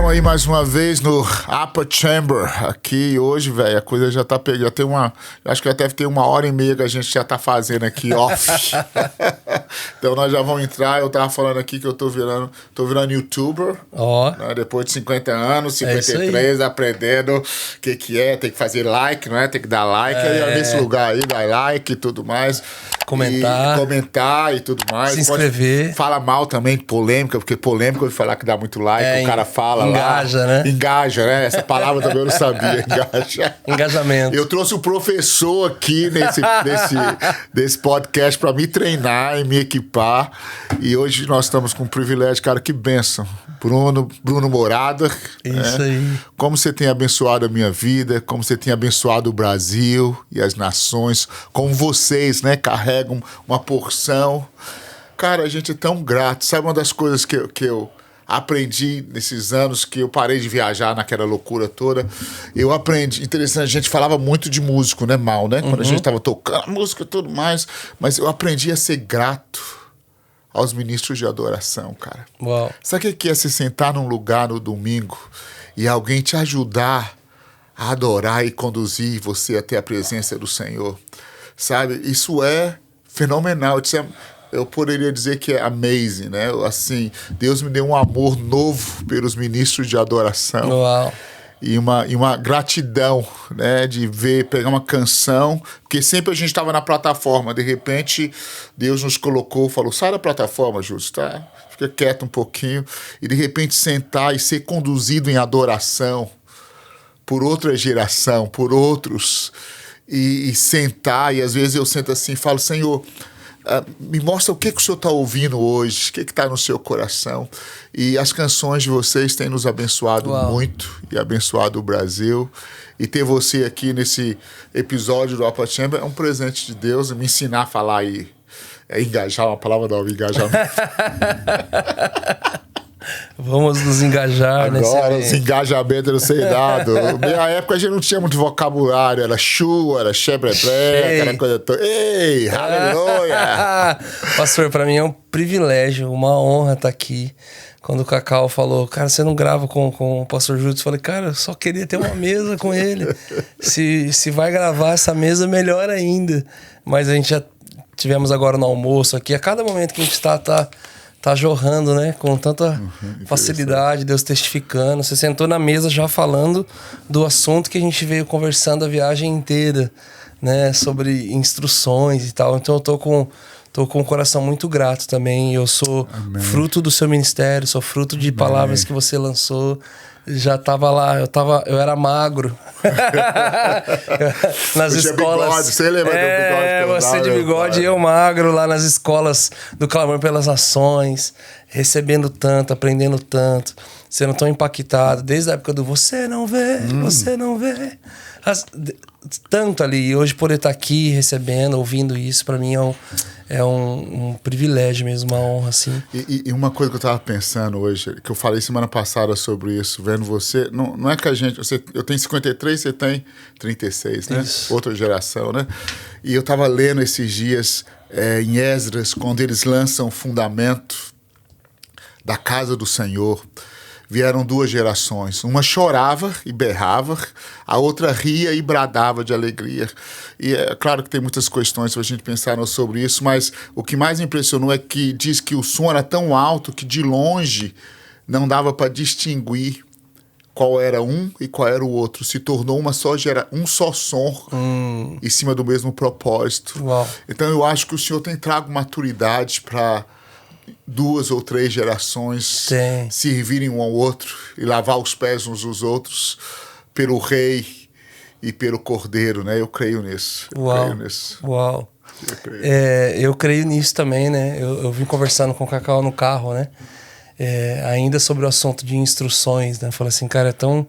Estamos aí mais uma vez no Upper Chamber aqui hoje, velho, a coisa já tá pegando, já tem acho que já deve ter 1h30 que a gente já tá fazendo aqui off. Então nós já vamos entrar, eu tava falando aqui que eu tô virando youtuber, né, depois de 50 anos, 53, aprendendo o que é, tem que fazer like, não é? Tem que dar like, aí nesse lugar aí, dá like e tudo mais. Comentar e tudo mais. Se inscrever. Fala mal também de polêmica, porque polêmica eu falar que dá muito like, o cara fala engaja, lá. né? Engaja, né? Essa palavra também eu não sabia. Engaja. Engajamento. Eu trouxe o professor aqui nesse podcast para me treinar e me equipar. E hoje nós estamos com um privilégio, cara, que bênção. Bruno Morada. Isso aí. Como você tem abençoado a minha vida, como você tem abençoado o Brasil e as nações, como vocês, né, carregam uma porção. Cara, a gente é tão grato. Sabe uma das coisas que eu aprendi nesses anos que eu parei de viajar naquela loucura toda? Eu aprendi. Interessante, a gente falava muito de músico, né, Mal, né? Quando a gente tava tocando música e tudo mais. Mas eu aprendi a ser grato aos ministros de adoração, cara. Uau. Sabe o que é se sentar num lugar no domingo e alguém te ajudar a adorar e conduzir você até a presença do Senhor? Sabe? Isso é fenomenal. Eu poderia dizer que é amazing, né? Assim, Deus me deu um amor novo pelos ministros de adoração. Uau. E uma gratidão, né? De pegar uma canção, porque sempre a gente estava na plataforma, de repente Deus nos colocou, falou, sai da plataforma, Júlio, tá? Fica quieto um pouquinho, e de repente sentar e ser conduzido em adoração por outra geração, por outros, e sentar, e às vezes eu sento assim e falo, Senhor, me mostra o que o Senhor está ouvindo hoje, o que está no seu coração. E as canções de vocês têm nos abençoado muito e abençoado o Brasil. E ter você aqui nesse episódio do Upper Chamber é um presente de Deus, me ensinar a falar aí. Engajar, uma palavra nova, engajamento. Vamos nos engajar agora, os engajamentos não sei dado. Na minha época a gente não tinha muito vocabulário, era chu, era xebrebré, aquela coisa toda. Ei, aleluia! Pastor, para mim é um privilégio, uma honra estar aqui. Quando o Cacau falou, cara, você não grava com o pastor Júlio? Eu falei, cara, eu só queria ter uma mesa com ele. Se vai gravar essa mesa, melhor ainda. Mas a gente já tivemos agora no almoço aqui. A cada momento que a gente tá jorrando, né? Com tanta facilidade, Deus testificando. Você sentou na mesa já falando do assunto que a gente veio conversando a viagem inteira, né? Sobre instruções e tal. Então eu tô com um coração muito grato também. Eu sou fruto do seu ministério, sou fruto de palavras que você lançou. Já tava lá, eu era magro. Nas escolas. Bigode, você lembra do bigode? Você de bigode e eu magro lá nas escolas do Clamor pelas Nações, recebendo tanto, aprendendo tanto, sendo tão impactado, desde a época do você não vê. Tanto ali, e hoje poder estar aqui recebendo, ouvindo isso, para mim é um privilégio mesmo, uma honra, assim. E uma coisa que eu tava pensando hoje, que eu falei semana passada sobre isso, vendo você, não é que eu tenho 53, você tem 36, né? Isso. Outra geração, né? E eu tava lendo esses dias em Esdras, quando eles lançam o fundamento da casa do Senhor, vieram duas gerações. Uma chorava e berrava, a outra ria e bradava de alegria. E é claro que tem muitas questões para a gente pensar sobre isso, mas o que mais me impressionou é que diz que o som era tão alto que de longe não dava para distinguir qual era um e qual era o outro. Se tornou um só som em cima do mesmo propósito. Uau. Então eu acho que o Senhor tem trago maturidade para 2 ou 3 gerações servirem um ao outro e lavar os pés uns dos outros pelo Rei e pelo Cordeiro, né? Eu creio nisso. Uau. Eu creio nisso também, né? Eu vim conversando com o Cacau no carro, né? Ainda sobre o assunto de instruções, né? Falei assim, cara, é tão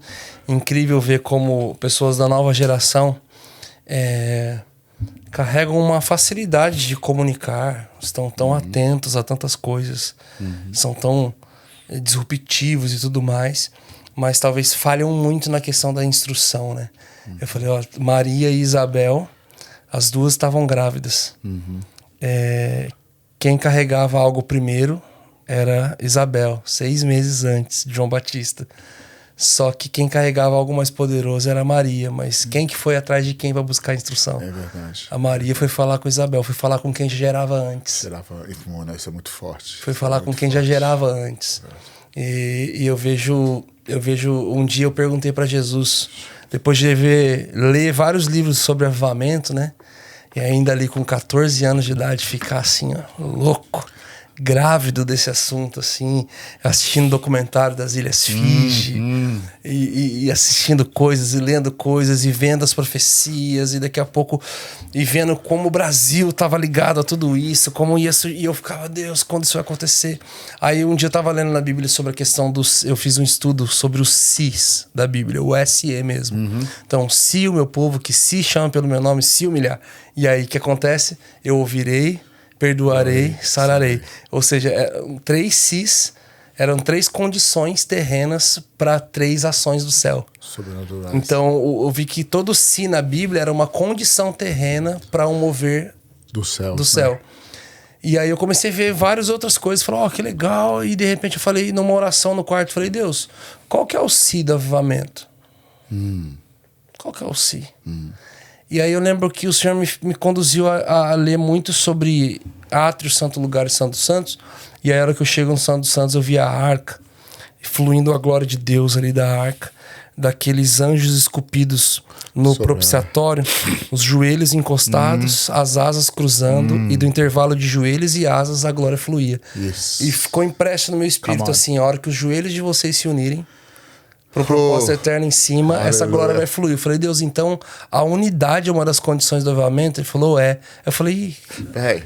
incrível ver como pessoas da nova geração carregam uma facilidade de comunicar, estão tão atentos a tantas coisas, são tão disruptivos e tudo mais, mas talvez falham muito na questão da instrução, né? Eu falei, ó, Maria e Isabel, as duas estavam grávidas. Quem carregava algo primeiro era Isabel, 6 meses antes de João Batista. Só que quem carregava algo mais poderoso era a Maria. Mas quem que foi atrás de quem para buscar a instrução? É verdade. A Maria foi falar com Isabel, foi falar com quem gerava antes. Isso é muito forte. Foi falar com quem já gerava antes. E eu vejo, um dia eu perguntei para Jesus, depois de ler vários livros sobre avivamento, né? E ainda ali com 14 anos de idade, ficar assim, ó, louco, grávido desse assunto, assim, assistindo documentário das Ilhas Fiji, e assistindo coisas, e lendo coisas, e vendo as profecias, e daqui a pouco, e vendo como o Brasil estava ligado a tudo isso, como isso, e eu ficava, Deus, quando isso vai acontecer? Aí um dia eu estava lendo na Bíblia sobre a questão dos, eu fiz um estudo sobre os sis da Bíblia, o SE mesmo. Então, se o meu povo que se chama pelo meu nome se humilhar, e aí o que acontece? Eu ouvirei, perdoarei, sararei. Ou seja, 3 sis eram 3 condições terrenas para 3 ações do céu. Sobrenaturais. Então, eu vi que todo si na Bíblia era uma condição terrena para um mover do céu. Do céu. E aí eu comecei a ver várias outras coisas. Falei, ó, que legal. E de repente eu falei, numa oração no quarto, falei, Deus, qual que é o si do avivamento? Qual que é o si? E aí eu lembro que o Senhor me conduziu a ler muito sobre átrio, santo lugar e santo dos santos. E aí a hora que eu chego no santo dos santos, eu vi a arca, fluindo a glória de Deus ali da arca, daqueles anjos esculpidos no propiciatório, os joelhos encostados, as asas cruzando, e do intervalo de joelhos e asas a glória fluía. E ficou impresso no meu espírito assim, a hora que os joelhos de vocês se unirem pro propósito eterno em cima, essa glória vai fluir. Eu falei, Deus, então a unidade é uma das condições do avivamento? Ele falou, é. Eu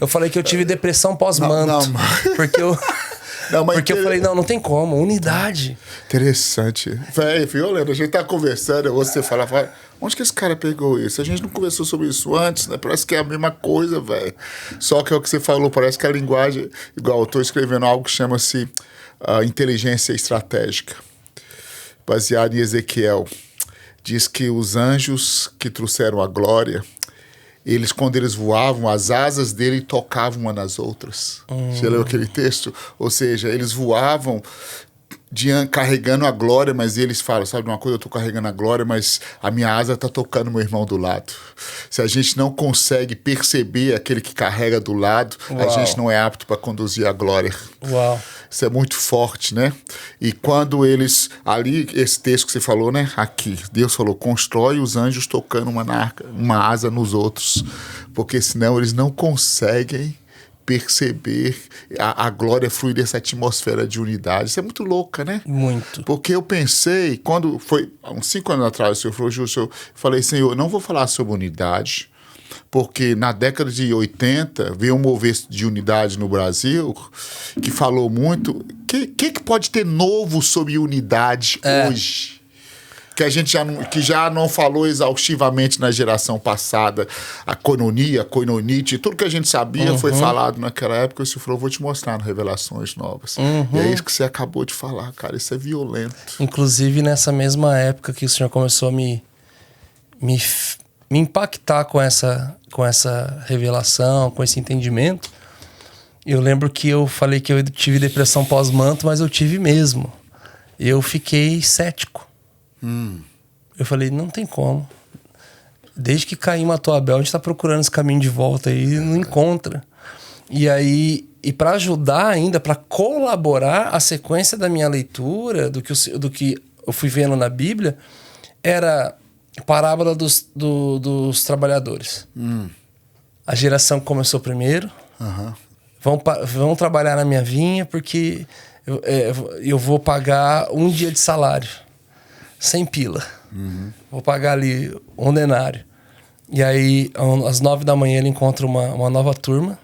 falei que eu tive depressão pós-manto. Porque eu... Porque eu falei, não tem como, unidade. Interessante. Violento, a gente tá conversando, você fala, onde que esse cara pegou isso? A gente não conversou sobre isso antes, né? Parece que é a mesma coisa, velho. Só que é o que você falou, parece que a linguagem, igual eu tô escrevendo algo que chama-se inteligência estratégica, baseado em Ezequiel. Diz que os anjos que trouxeram a glória, quando eles voavam, as asas dele tocavam uma nas outras. Você leu aquele texto? Ou seja, eles voavam carregando a glória, mas eles falam, sabe uma coisa, eu tô carregando a glória, mas a minha asa tá tocando meu irmão do lado. Se a gente não consegue perceber aquele que carrega do lado, a gente não é apto para conduzir a glória. Isso é muito forte, né? E quando eles, ali, esse texto que você falou, né? Aqui, Deus falou, constrói os anjos tocando uma asa nos outros, porque senão eles não conseguem perceber a glória fluir dessa atmosfera de unidade. Isso é muito louca, né? Muito. Porque eu pensei, quando foi uns 5 anos atrás, o senhor falou, eu falei, Senhor, eu não vou falar sobre unidade, porque na década de 80 veio um mover de unidade no Brasil que falou muito. Que pode ter novo sobre unidade hoje? Que a gente já não falou exaustivamente na geração passada, a coinonia, coinonite, tudo que a gente sabia foi falado naquela época. O senhor falou, vou te mostrar no Revelações Novas. E é isso que você acabou de falar, cara, isso é violento. Inclusive nessa mesma época que o senhor começou a me impactar com essa revelação, com esse entendimento, eu lembro que eu falei que eu tive depressão pós-manto, mas eu tive mesmo. Eu fiquei cético. Eu falei, não tem como. Desde que Caim matou Abel, a gente tá procurando esse caminho de volta aí e não encontra. E aí, para ajudar ainda, para colaborar a sequência da minha leitura, do que eu fui vendo na Bíblia, era a parábola dos trabalhadores. A geração que começou primeiro, vão trabalhar na minha vinha porque eu vou pagar 1 dia de salário. 100 pila. Vou pagar ali 1 denário. E aí, às 9 da manhã, ele encontra uma nova turma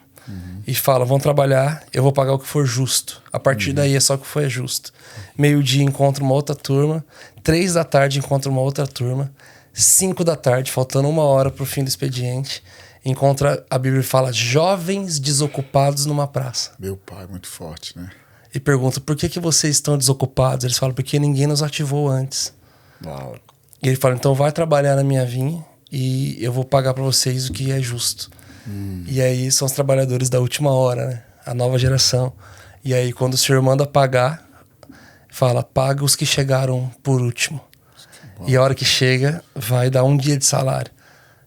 e fala, vão trabalhar, eu vou pagar o que for justo. A partir daí é só o que for justo. 12:00 encontra uma outra turma, 3 da tarde encontra uma outra turma, 5 da tarde, faltando 1 hora pro fim do expediente, encontra, a Bíblia fala, jovens desocupados numa praça. Meu pai, muito forte, né? E pergunta, por que vocês estão desocupados? Eles falam, porque ninguém nos ativou antes. E ele fala, então vai trabalhar na minha vinha e eu vou pagar para vocês o que é justo. E aí são os trabalhadores da última hora, né? A nova geração. E aí quando o senhor manda pagar, Fala, paga os que chegaram por último. E a hora que chega, vai dar 1 dia de salário.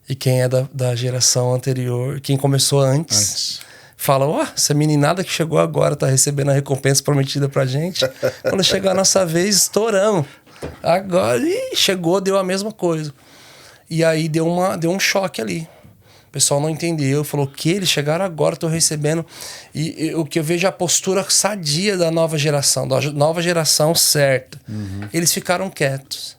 E quem é da geração anterior, quem começou antes. Fala, essa meninada que chegou agora tá recebendo a recompensa prometida pra gente. Quando chegar a nossa vez, estouramos. Agora, chegou, deu a mesma coisa. E aí deu um choque ali. O pessoal não entendeu, falou que eles chegaram agora, tô recebendo. E o que eu vejo é a postura sadia da nova geração certa. Eles ficaram quietos.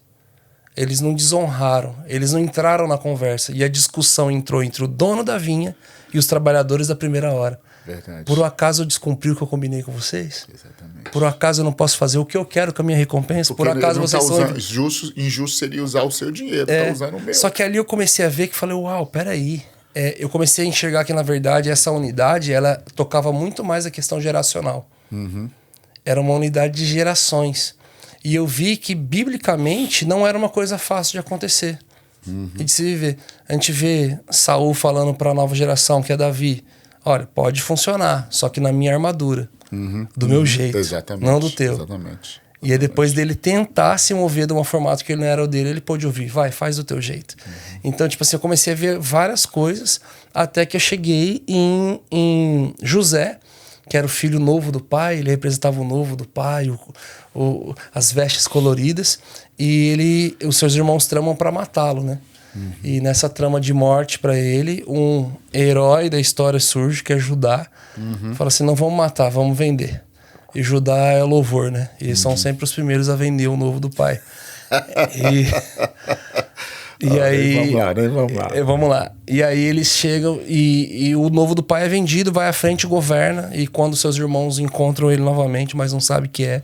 Eles não desonraram, eles não entraram na conversa. E a discussão entrou entre o dono da vinha e os trabalhadores da primeira hora. Verdade. Por acaso eu descumpri o que eu combinei com vocês? Exatamente. Por acaso eu não posso fazer o que eu quero com a minha recompensa? Porque por acaso não vocês tá são... injusto seria usar o seu dinheiro, tá usando o meu. Só que ali eu comecei a ver que falei, uau, peraí. Eu comecei a enxergar que, na verdade, essa unidade, ela tocava muito mais a questão geracional. Era uma unidade de gerações. E eu vi que, biblicamente, não era uma coisa fácil de acontecer. E de se viver. A gente vê Saul falando para a nova geração, que é Davi, olha, pode funcionar, só que na minha armadura. Do meu jeito, exatamente, não do teu. Exatamente. E aí depois dele tentar se mover de um formato que ele não era o dele, ele pôde ouvir, faz do teu jeito. Então, tipo assim, eu comecei a ver várias coisas, até que eu cheguei em José, que era o filho novo do pai, ele representava o novo do pai, as vestes coloridas, e os seus irmãos tramam para matá-lo, né? E nessa trama de morte para ele, um herói da história surge, que é Judá. Fala assim, não vamos matar, vamos vender. E Judá é louvor, né? E eles são sempre os primeiros a vender o novo do pai. E aí... Vamos lá. E aí eles chegam e o novo do pai é vendido, vai à frente, governa. E quando seus irmãos encontram ele novamente, mas não sabe o que é,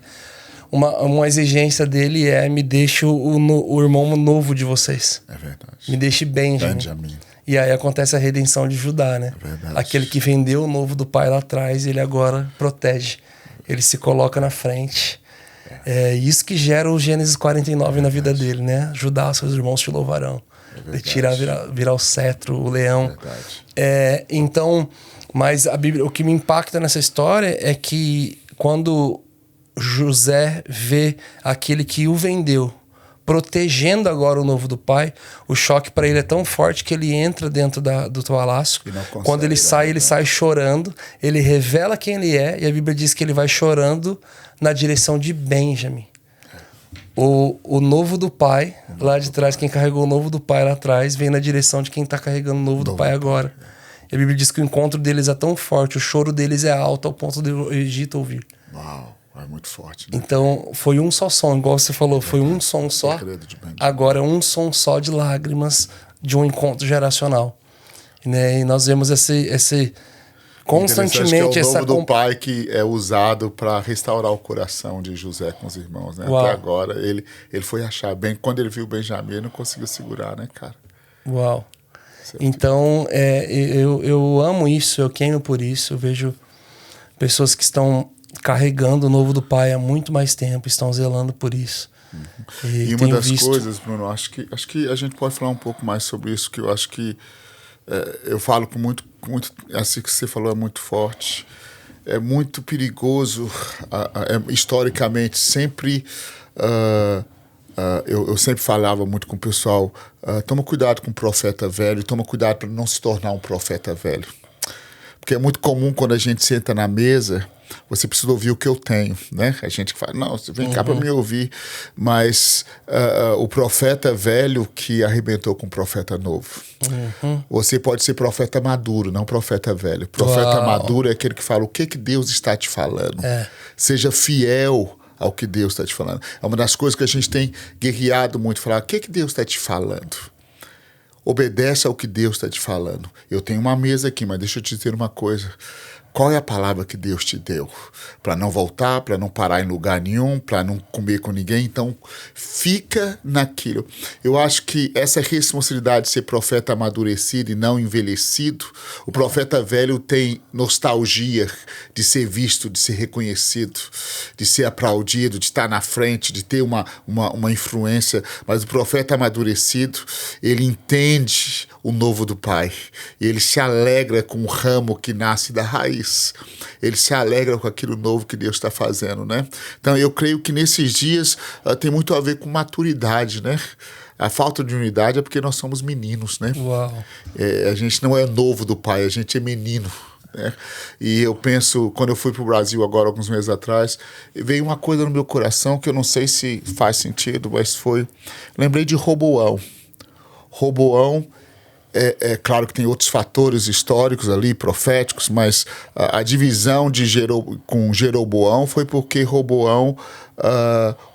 uma exigência dele é: me deixe o irmão novo de vocês. É verdade. Me deixe Benjamin. E aí acontece a redenção de Judá, né? É verdade. Aquele que vendeu o novo do pai lá atrás, ele agora protege. Ele se coloca na frente. É isso que gera o Gênesis 49 na vida dele, né? Judá, seus irmãos te louvarão. Ele tira virar o cetro, o leão. Então, mas a Bíblia, o que me impacta nessa história é que quando José vê aquele que o vendeu protegendo agora o novo do pai, o choque para ele é tão forte que ele entra dentro do palácio. Quando ele sai chorando, ele revela quem ele é, e a Bíblia diz que ele vai chorando na direção de Benjamin. O novo do pai, lá de trás, quem carregou o novo do pai lá atrás, vem na direção de quem está carregando o novo do pai agora. E a Bíblia diz que o encontro deles é tão forte, o choro deles é alto ao ponto do Egito ouvir. Uau, é muito forte, né? Então, foi um só som, igual você falou, foi um som só. Agora é um som só de lágrimas de um encontro geracional. Né? E nós vemos esse constantemente é o essa novo do pai que é usado para restaurar o coração de José com os irmãos, né? Uau. Até agora ele foi achar bem. Quando ele viu Benjamim, ele não conseguiu segurar, né, cara? Uau. Então, eu amo isso, eu queimo por isso. Eu vejo pessoas que estão carregando o novo do pai há muito mais tempo, estão zelando por isso. E uma das coisas, Bruno, acho que a gente pode falar um pouco mais sobre isso, que eu acho que eu falo com muito, assim que você falou, é muito forte. É muito perigoso, historicamente, sempre... eu sempre falava muito com o pessoal, toma cuidado com o profeta velho, toma cuidado para não se tornar um profeta velho. Porque é muito comum quando a gente senta na mesa, você precisa ouvir o que eu tenho, né? A gente fala, não, você vem cá para me ouvir. Mas o profeta velho que arrebentou com o profeta novo. Você pode ser profeta maduro, não profeta velho. Profeta maduro é aquele que fala o que Deus está te falando. Seja fiel ao que Deus está te falando. É uma das coisas que a gente tem guerreado muito, falar o que Deus está te falando. Obedece ao que Deus está te falando. Eu tenho uma mesa aqui, mas deixa eu te dizer uma coisa. Qual é a palavra que Deus te deu? Para não voltar, para não parar em lugar nenhum, para não comer com ninguém. Então, fica naquilo. Eu acho que essa responsabilidade de ser profeta amadurecido e não envelhecido, o profeta velho tem nostalgia de ser visto, de ser reconhecido, de ser aplaudido, de estar na frente, de ter uma influência. Mas o profeta amadurecido, ele entende o novo do pai. E ele se alegra com o ramo que nasce da raiz. feliz. Ele se alegra com aquilo novo que Deus está fazendo, né? Então, eu creio que nesses dias tem muito a ver com maturidade, né? A falta de unidade é porque nós somos meninos, né? Uau. A gente não é novo do pai, a gente é menino, né? E eu penso, quando eu fui para o Brasil agora, alguns meses atrás, veio uma coisa no meu coração que eu não sei se faz sentido, mas foi... Lembrei de Roboão. Roboão, claro que tem outros fatores históricos ali, proféticos, mas a divisão com Jeroboão foi porque Roboão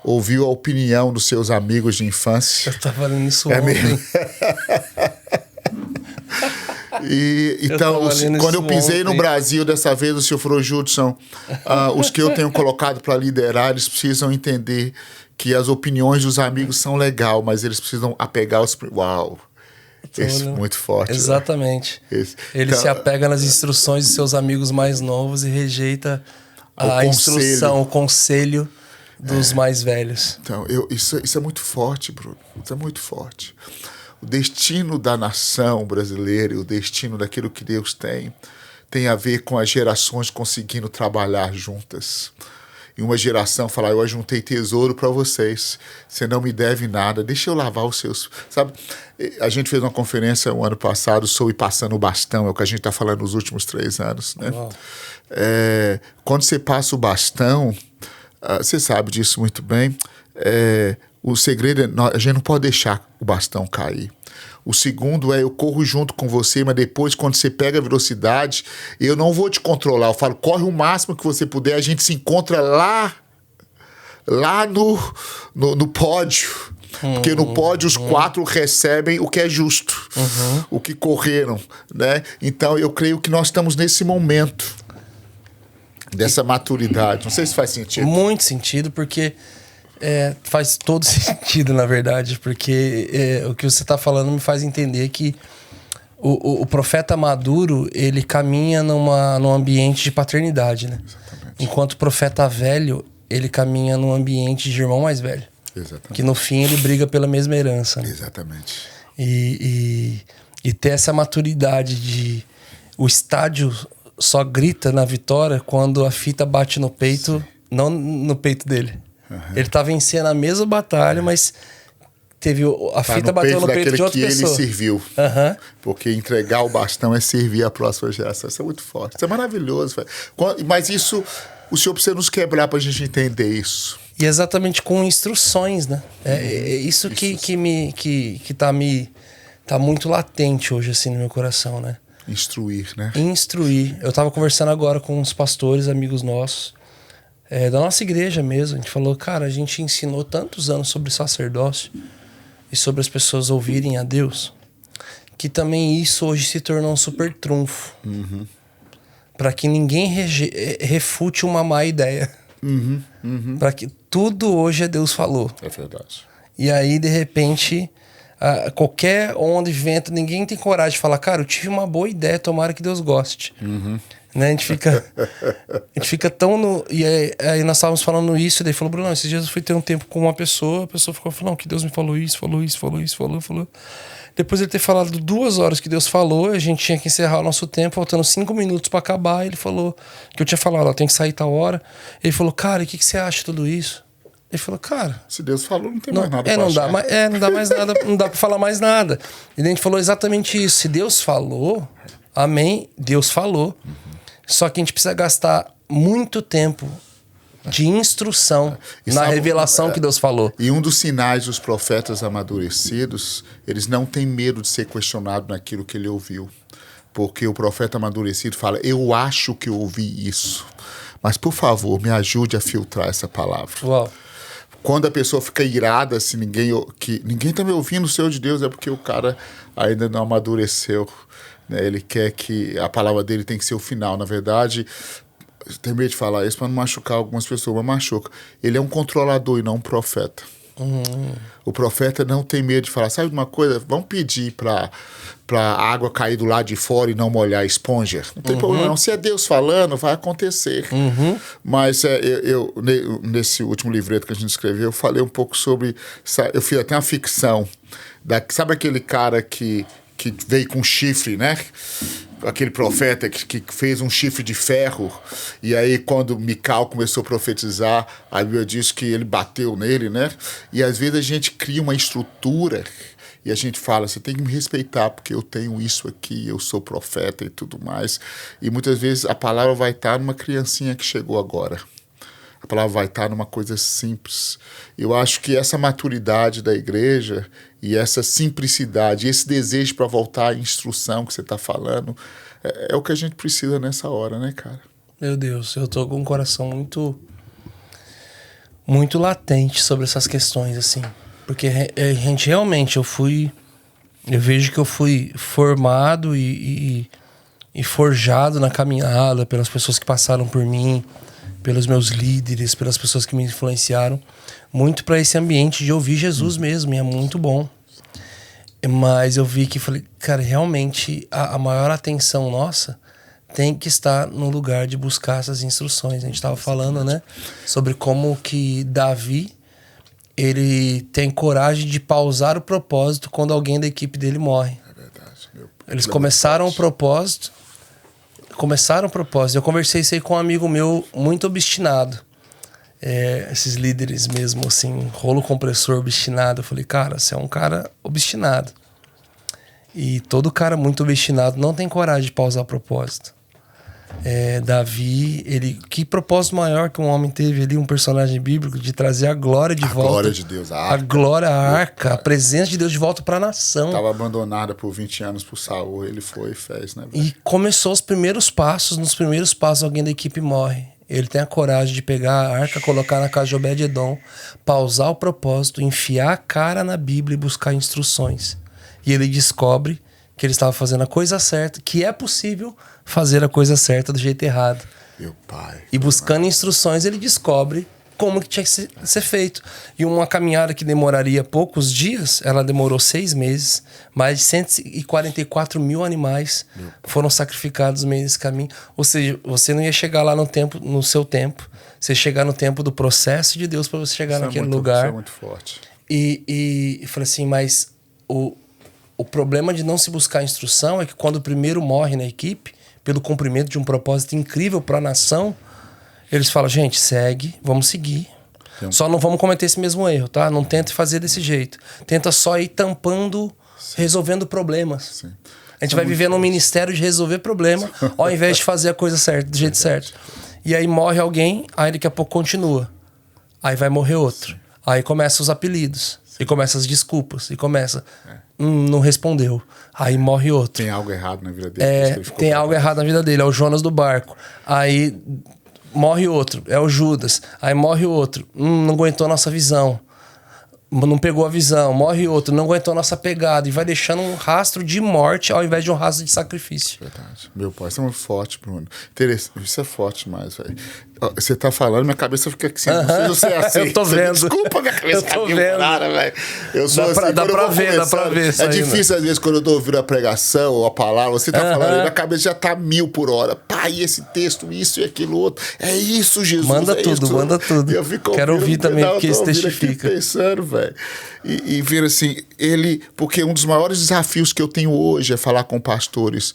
ouviu a opinião dos seus amigos de infância. Eu estava lendo isso ontem. Então, quando eu pisei no Brasil dessa vez, o senhor falou, Judson, os que eu tenho colocado para liderar, eles precisam entender que as opiniões dos amigos são legais, mas eles precisam apegar os... Uau! Esse é muito forte. Exatamente. Né? Ele se apega nas instruções de seus amigos mais novos e rejeita a instrução, o conselho dos mais velhos. Então, isso é muito forte, Bruno. Isso é muito forte. O destino da nação brasileira e o destino daquilo que Deus tem a ver com as gerações conseguindo trabalhar juntas. E uma geração falar, eu ajuntei tesouro para vocês, você não me deve nada, deixa eu lavar os seus... Sabe, a gente fez uma conferência um ano passado sobre passando o bastão, é o que a gente está falando nos últimos 3 anos, né? Quando você passa o bastão, você sabe disso muito bem, o segredo é, a gente não pode deixar o bastão cair. O segundo eu corro junto com você, mas depois, quando você pega a velocidade, eu não vou te controlar. Eu falo, corre o máximo que você puder, a gente se encontra lá no pódio. Porque no pódio os 4 recebem o que é justo, o que correram, né? Então, eu creio que nós estamos nesse momento dessa maturidade. Não sei se faz sentido. Muito sentido, porque... faz todo sentido, na verdade, porque o que você está falando me faz entender que o profeta maduro, ele caminha num ambiente de paternidade, né? Exatamente. Enquanto o profeta velho, ele caminha num ambiente de irmão mais velho. Exatamente. Que no fim ele briga pela mesma herança. Né? Exatamente. E ter essa maturidade de... O estádio só grita na vitória quando a fita bate no peito, não no peito dele. Ele tá vencendo a mesma batalha, mas teve a fita bateu no peito de outra pessoa. Ele serviu. Porque entregar o bastão é servir a próxima geração. Isso é muito forte. Isso é maravilhoso. Mas isso, o senhor precisa nos quebrar pra gente entender isso. E exatamente com instruções, né? Isso que tá muito latente hoje, assim, no meu coração, né? Instruir, né? Instruir. Eu tava conversando agora com uns pastores, amigos nossos, da nossa igreja mesmo. A gente falou, cara, a gente ensinou tantos anos sobre sacerdócio e sobre as pessoas ouvirem a Deus, que também isso hoje se tornou um super trunfo. Para que ninguém refute uma má ideia. Para que tudo hoje Deus falou. É verdade. E aí, de repente, qualquer onda de vento, ninguém tem coragem de falar, cara, eu tive uma boa ideia, tomara que Deus goste. Né? A gente fica tão no... E aí nós estávamos falando isso, e daí falou, Bruno, esses dias eu fui ter um tempo com uma pessoa, a pessoa ficou falando, não, que Deus me falou isso, falou. Depois de ele ter falado 2 horas que Deus falou, a gente tinha que encerrar o nosso tempo, faltando 5 minutos para acabar, ele falou, que eu tinha falado, tem que sair tal hora. Ele falou, cara, e o que você acha de tudo isso? Ele falou, cara... Se Deus falou, não tem mais nada pra não achar. não dá mais nada, não dá pra falar mais nada. E daí a gente falou exatamente isso, se Deus falou, amém, Deus falou. Só que a gente precisa gastar muito tempo de instrução na revelação que Deus falou. E um dos sinais dos profetas amadurecidos, eles não têm medo de ser questionado naquilo que ele ouviu. Porque o profeta amadurecido fala, eu acho que eu ouvi isso. Mas, por favor, me ajude a filtrar essa palavra. Uau. Quando a pessoa fica irada, se ninguém está me ouvindo, o Senhor de Deus, é porque o cara ainda não amadureceu. Né? Ele quer que a palavra dele tem que ser o final. Na verdade, tenho medo de falar isso para não machucar algumas pessoas, mas machuca. Ele é um controlador e não um profeta. O profeta não tem medo de falar, sabe de uma coisa? Vamos pedir para a água cair do lado de fora e não molhar a esponja. Não tem problema não. Se é Deus falando, vai acontecer. Mas eu nesse último livreto que a gente escreveu, eu falei um pouco sobre... Eu fiz até uma ficção. Sabe aquele cara que veio com chifre, né? aquele profeta que fez um chifre de ferro, e aí quando Mical começou a profetizar, a Bíblia diz que ele bateu nele, né? E às vezes a gente cria uma estrutura e a gente fala, você tem que me respeitar porque eu tenho isso aqui, eu sou profeta e tudo mais. E muitas vezes a palavra vai estar numa criancinha que chegou agora. A palavra vai estar numa coisa simples. Eu acho que essa maturidade da igreja e essa simplicidade, esse desejo para voltar à instrução que você está falando, é o que a gente precisa nessa hora, né, cara? Meu Deus, eu tô com um coração muito latente sobre essas questões, assim. Porque a gente realmente, eu vejo que eu fui formado e forjado na caminhada pelas pessoas que passaram por mim, pelos meus líderes, pelas pessoas que me influenciaram, muito para esse ambiente de ouvir Jesus mesmo, e é muito bom. Mas eu vi que, falei, cara, realmente a maior atenção nossa tem que estar no lugar de buscar essas instruções. A gente estava falando, né, sobre como que Davi, ele tem coragem de pausar o propósito quando alguém da equipe dele morre. É verdade. Eles começaram o propósito. Eu conversei isso aí com um amigo meu muito obstinado. Esses líderes mesmo, assim, rolo compressor obstinado. Eu falei, cara, você é um cara obstinado. E todo cara muito obstinado não tem coragem de pausar o propósito. Davi, que propósito maior que um homem teve ali, um personagem bíblico, de trazer a glória de volta. A glória de Deus, a glória, a arca, a presença de Deus de volta para a nação. Estava abandonada por 20 anos por Saul, ele foi e fez, né? Velho? E começou os primeiros passos, nos primeiros passos alguém da equipe morre. Ele tem a coragem de pegar a arca, colocar na casa de Obed-Edom, pausar o propósito, enfiar a cara na Bíblia e buscar instruções. E ele descobre que ele estava fazendo a coisa certa, que é possível fazer a coisa certa do jeito errado. Meu pai. E buscando instruções, ele descobre como que tinha que ser feito. E uma caminhada que demoraria poucos dias, ela demorou 6 meses. Mais de 144 mil animais foram sacrificados no meio desse caminho. Ou seja, você não ia chegar lá no seu tempo. Você ia chegar no tempo do processo de Deus para você chegar naquele lugar. Isso é muito forte. E falei assim, mas o problema de não se buscar instrução é que quando o primeiro morre na equipe, pelo cumprimento de um propósito incrível para a nação, eles falam, gente, segue, vamos seguir. Só não vamos cometer esse mesmo erro, tá? Não tenta fazer desse jeito. Tenta só ir tampando, resolvendo problemas. Sim. A gente vai viver num ministério de resolver problema, ao invés de fazer a coisa certa, do jeito certo. E aí morre alguém, aí daqui a pouco continua. Aí vai morrer outro. Sim. Aí começam os apelidos. Sim. E começam as desculpas. E começa... não respondeu. Aí morre outro. Tem algo errado na vida dele. Tem algo errado na vida dele. É o Jonas do barco. Aí morre outro. É o Judas. Aí morre outro. Não aguentou a nossa visão. Não pegou a visão. Morre outro. Não aguentou a nossa pegada. E vai deixando um rastro de morte ao invés de um rastro de sacrifício. Verdade. Meu pai, isso é muito forte, Bruno. Isso é forte demais, velho. Você tá falando, minha cabeça fica assim. Não sei se você aceita. Eu tô vendo. Desculpa, minha cabeça eu tô vendo. Velho. Eu sou dá pra ver. É difícil, às vezes, quando eu tô ouvindo a pregação ou a palavra, você tá falando, minha cabeça já tá 1000 por hora. Pai, esse texto, isso e aquilo outro. É isso, Jesus. Manda tudo. Eu fico Quero ouvir também, porque isso testifica. Pensando, velho. E ver assim, porque um dos maiores desafios que eu tenho hoje é falar com pastores.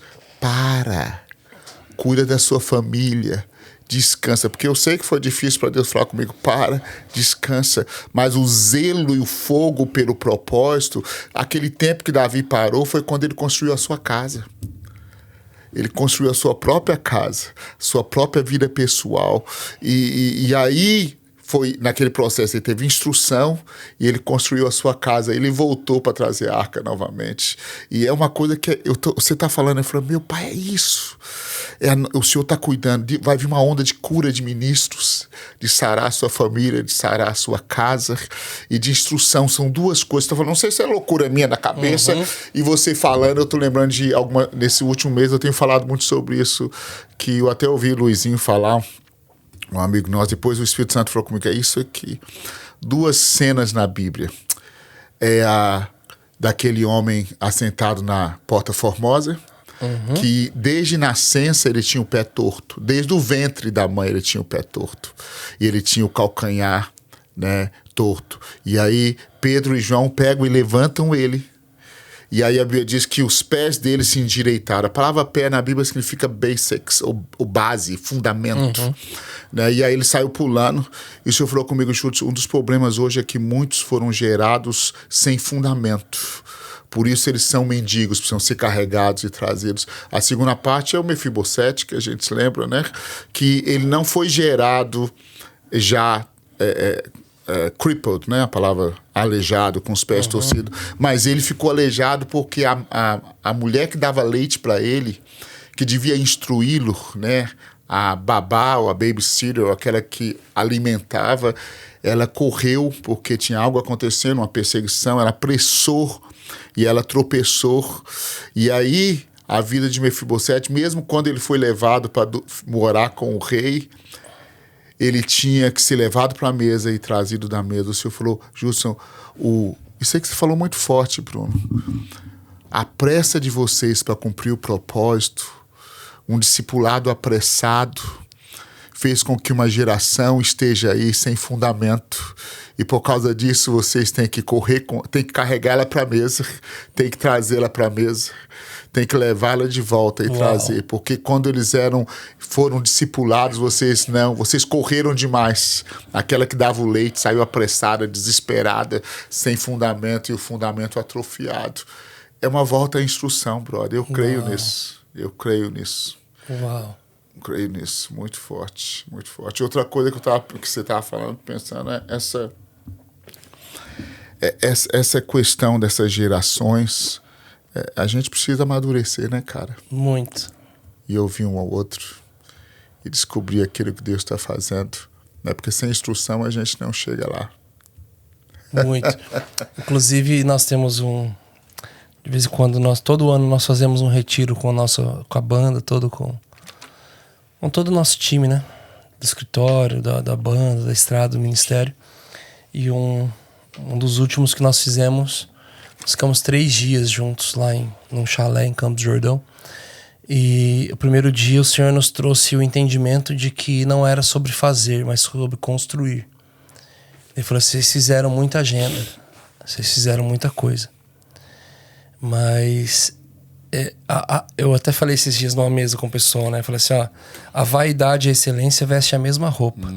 Cuida da sua família. Descansa, porque eu sei que foi difícil para Deus falar comigo, descansa, mas o zelo e o fogo pelo propósito, aquele tempo que Davi parou foi quando ele construiu a sua casa. Ele construiu a sua própria casa, sua própria vida pessoal, e aí foi naquele processo, ele teve instrução e ele construiu a sua casa, ele voltou para trazer a arca novamente. E é uma coisa que você está falando, eu falo, meu pai, é isso. O Senhor está cuidando, vai vir uma onda de cura de ministros, de sarar a sua família, de sarar a sua casa e de instrução. São duas coisas. Tô falando, não sei se é loucura minha na cabeça, e você falando, eu tô lembrando de nesse último mês eu tenho falado muito sobre isso, que eu até ouvi o Luizinho falar, um amigo nosso, depois o Espírito Santo falou comigo, é isso aqui. 2 cenas na Bíblia. É a daquele homem assentado na Porta Formosa, que desde nascença ele tinha o pé torto. Desde o ventre da mãe ele tinha o pé torto. E ele tinha o calcanhar, né, torto. E aí Pedro e João pegam e levantam ele. E aí a Bíblia diz que os pés dele se endireitaram. A palavra pé na Bíblia significa basics, ou base, fundamento. Né? E aí ele saiu pulando. E o Senhor falou comigo, Schultz, um dos problemas hoje é que muitos foram gerados sem fundamento. Por isso eles são mendigos, precisam ser carregados e trazidos. A segunda parte é o Mefibosete, que a gente se lembra, né? Que ele não foi gerado já crippled, né? A palavra aleijado, com os pés torcidos. Mas ele ficou aleijado porque a mulher que dava leite para ele, que devia instruí-lo, né? A babá ou a babysitter, ou aquela que alimentava, ela correu porque tinha algo acontecendo, uma perseguição, ela apressou e ela tropeçou. E aí a vida de Mefibosete, mesmo quando ele foi levado para morar com o rei, ele tinha que ser levado para a mesa e trazido da mesa. O Senhor falou, Justin, isso aí que você falou muito forte, Bruno. A pressa de vocês para cumprir o propósito, um discipulado apressado, fez com que uma geração esteja aí sem fundamento. E por causa disso, vocês têm que têm que carregá-la para a mesa, têm que trazê-la para a mesa, têm que levá-la de volta e trazer. Porque quando eles foram discipulados, vocês correram demais. Aquela que dava o leite saiu apressada, desesperada, sem fundamento, e o fundamento atrofiado. É uma volta à instrução, brother. Eu creio nisso. Eu creio nisso. Uau. Creio nisso, muito forte, muito forte. Outra coisa que você estava falando, pensando, é essa questão dessas gerações. A gente precisa amadurecer, né, cara? Muito. E ouvir um ao outro e descobrir aquilo que Deus está fazendo. Né? Porque sem instrução a gente não chega lá. Muito. Inclusive, nós temos de vez em quando, todo ano nós fazemos um retiro com a banda, com todo o nosso time, né? Do escritório, da banda, da estrada, do ministério. E um dos últimos que nós fizemos, nós ficamos 3 dias juntos lá num chalé em Campos do Jordão. E o primeiro dia o Senhor nos trouxe o entendimento de que não era sobre fazer, mas sobre construir. Ele falou, vocês fizeram muita agenda, vocês fizeram muita coisa. Mas eu até falei esses dias numa mesa com o pessoal, né? Eu falei assim, a vaidade e a excelência vestem a mesma roupa.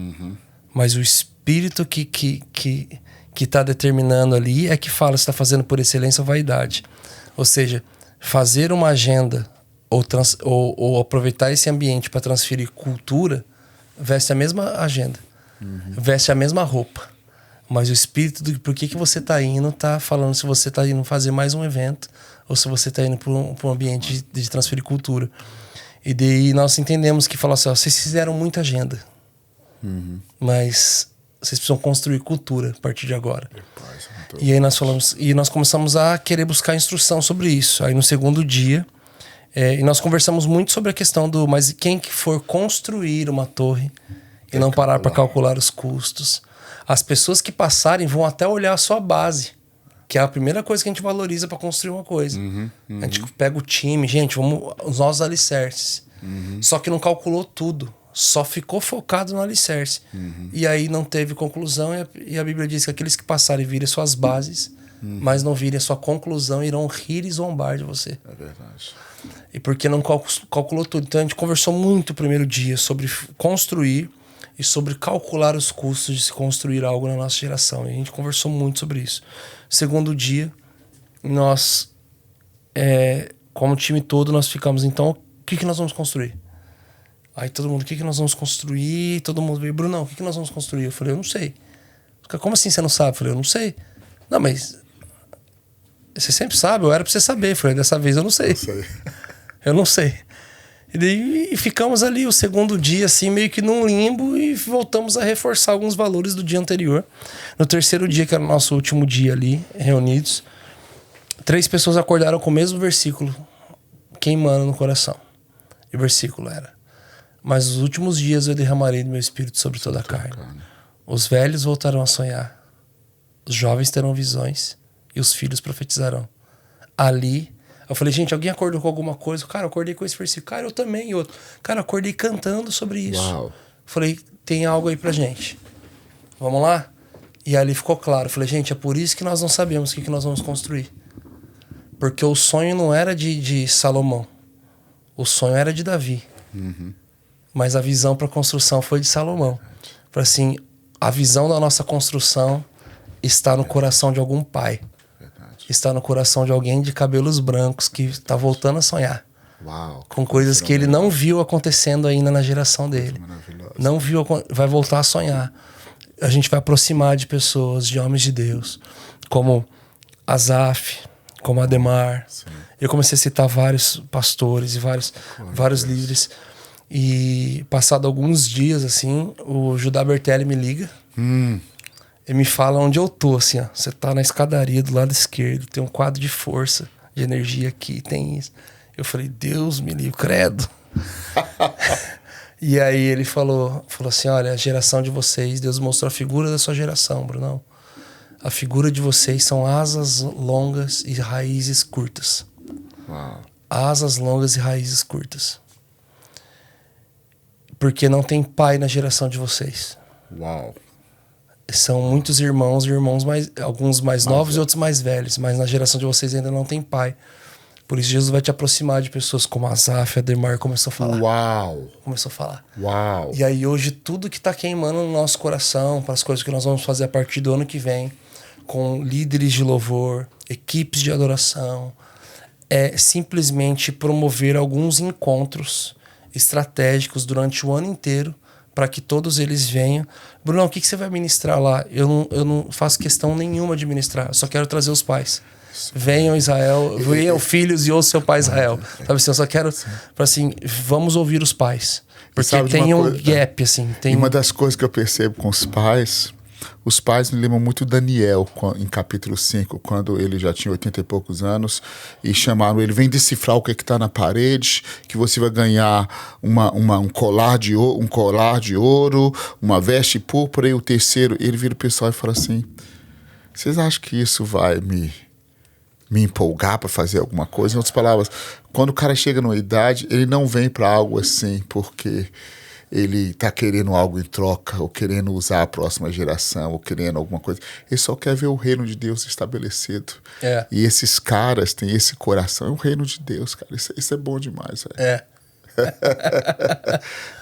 Mas o espírito que tá determinando ali é que fala se tá fazendo por excelência ou vaidade. Ou seja, fazer uma agenda ou aproveitar esse ambiente para transferir cultura veste a mesma agenda. Veste a mesma roupa. Mas o espírito do por que você tá indo tá falando se você tá indo fazer mais um evento ou se você tá indo para um ambiente de transferir cultura. E daí nós entendemos que falou assim, vocês fizeram muita agenda, mas vocês precisam construir cultura a partir de agora. E aí nós começamos a querer buscar instrução sobre isso. Aí no segundo dia, e nós conversamos muito sobre a questão mas quem que for construir uma torre e não parar para calcular os custos, as pessoas que passarem vão até olhar a sua base, que é a primeira coisa que a gente valoriza para construir uma coisa. A gente pega o time, gente, os nossos alicerces. Só que não calculou tudo, só ficou focado no alicerce. E aí não teve conclusão, e a Bíblia diz que aqueles que passarem virem suas bases, mas não virem a sua conclusão, irão rir e zombar de você. É verdade. E porque não calculou tudo. Então a gente conversou muito o primeiro dia sobre construir e sobre calcular os custos de se construir algo na nossa geração. E a gente conversou muito sobre isso. Segundo dia, nós, como time todo, nós ficamos, então, o que nós vamos construir? Aí todo mundo, o que nós vamos construir? Todo mundo veio, Brunão, o que nós vamos construir? Eu falei, eu não sei. Como assim você não sabe? Eu falei, eu não sei. Não, mas você sempre sabe, eu era pra você saber. Eu falei, dessa vez eu não sei. Eu não sei. E daí ficamos ali o segundo dia, assim, meio que num limbo, e voltamos a reforçar alguns valores do dia anterior. No terceiro dia, que era o nosso último dia ali, reunidos, 3 pessoas acordaram com o mesmo versículo queimando no coração. E o versículo era: mas nos últimos dias eu derramarei do meu espírito sobre toda a carne. Os velhos voltarão a sonhar, os jovens terão visões e os filhos profetizarão. Ali eu falei, gente, alguém acordou com alguma coisa? Cara, eu acordei com esse versículo. Cara, eu também. E outro, cara, eu acordei cantando sobre isso. Uau. Falei, tem algo aí pra gente. Vamos lá? E ali ficou claro. Falei, gente, é por isso que nós não sabemos o que nós vamos construir. Porque o sonho não era de Salomão. O sonho era de Davi. Mas a visão para a construção foi de Salomão. Para assim, a visão da nossa construção está no coração de algum pai. Está no coração de alguém de cabelos brancos que está voltando a sonhar. Uau, com coisas que ele não viu acontecendo ainda na geração dele. Não viu, vai voltar a sonhar. A gente vai aproximar de pessoas, de homens de Deus, como Asaf, como Ademar. Sim. Eu comecei a citar vários pastores e vários líderes. E passado alguns dias, assim, o Judá Bertelli me liga. Ele me fala onde eu tô, assim, ó. Você tá na escadaria do lado esquerdo, tem um quadro de força, de energia aqui, tem isso. Eu falei, Deus me livre, credo. E aí ele falou assim, olha, a geração de vocês, Deus mostrou a figura da sua geração, Brunão. A figura de vocês são asas longas e raízes curtas. Uau. Asas longas e raízes curtas. Porque não tem pai na geração de vocês. Uau. São muitos irmãos e irmãos alguns mais novos e outros mais velhos, mas na geração de vocês ainda não tem pai. Por isso Jesus vai te aproximar de pessoas como Asaf, Ademar, começou a falar. Uau. Começou a falar. Uau. E aí hoje tudo que tá queimando no nosso coração, para as coisas que nós vamos fazer a partir do ano que vem, com líderes de louvor, equipes de adoração, é simplesmente promover alguns encontros estratégicos durante o ano inteiro para que todos eles venham. Bruno, o que você vai ministrar lá? Eu não faço questão nenhuma de ministrar, eu só quero trazer os pais. Venham Israel, venham filhos e ouçam seu pai Israel. Sabe assim, eu só quero, assim, vamos ouvir os pais. Porque tem um gap, assim. E uma das coisas que eu percebo com os pais me lembram muito Daniel, em capítulo 5, quando ele já tinha 80 e poucos anos, e chamaram ele, vem decifrar o que está na parede, que você vai ganhar um colar de ouro, uma veste púrpura, e o terceiro, ele vira o pessoal e fala assim, vocês acham que isso vai me empolgar para fazer alguma coisa? Em outras palavras, quando o cara chega numa idade, ele não vem para algo assim porque ele está querendo algo em troca, ou querendo usar a próxima geração, ou querendo alguma coisa. Ele só quer ver o reino de Deus estabelecido. É. E esses caras têm esse coração, é o reino de Deus, cara. Isso é bom demais, velho. É.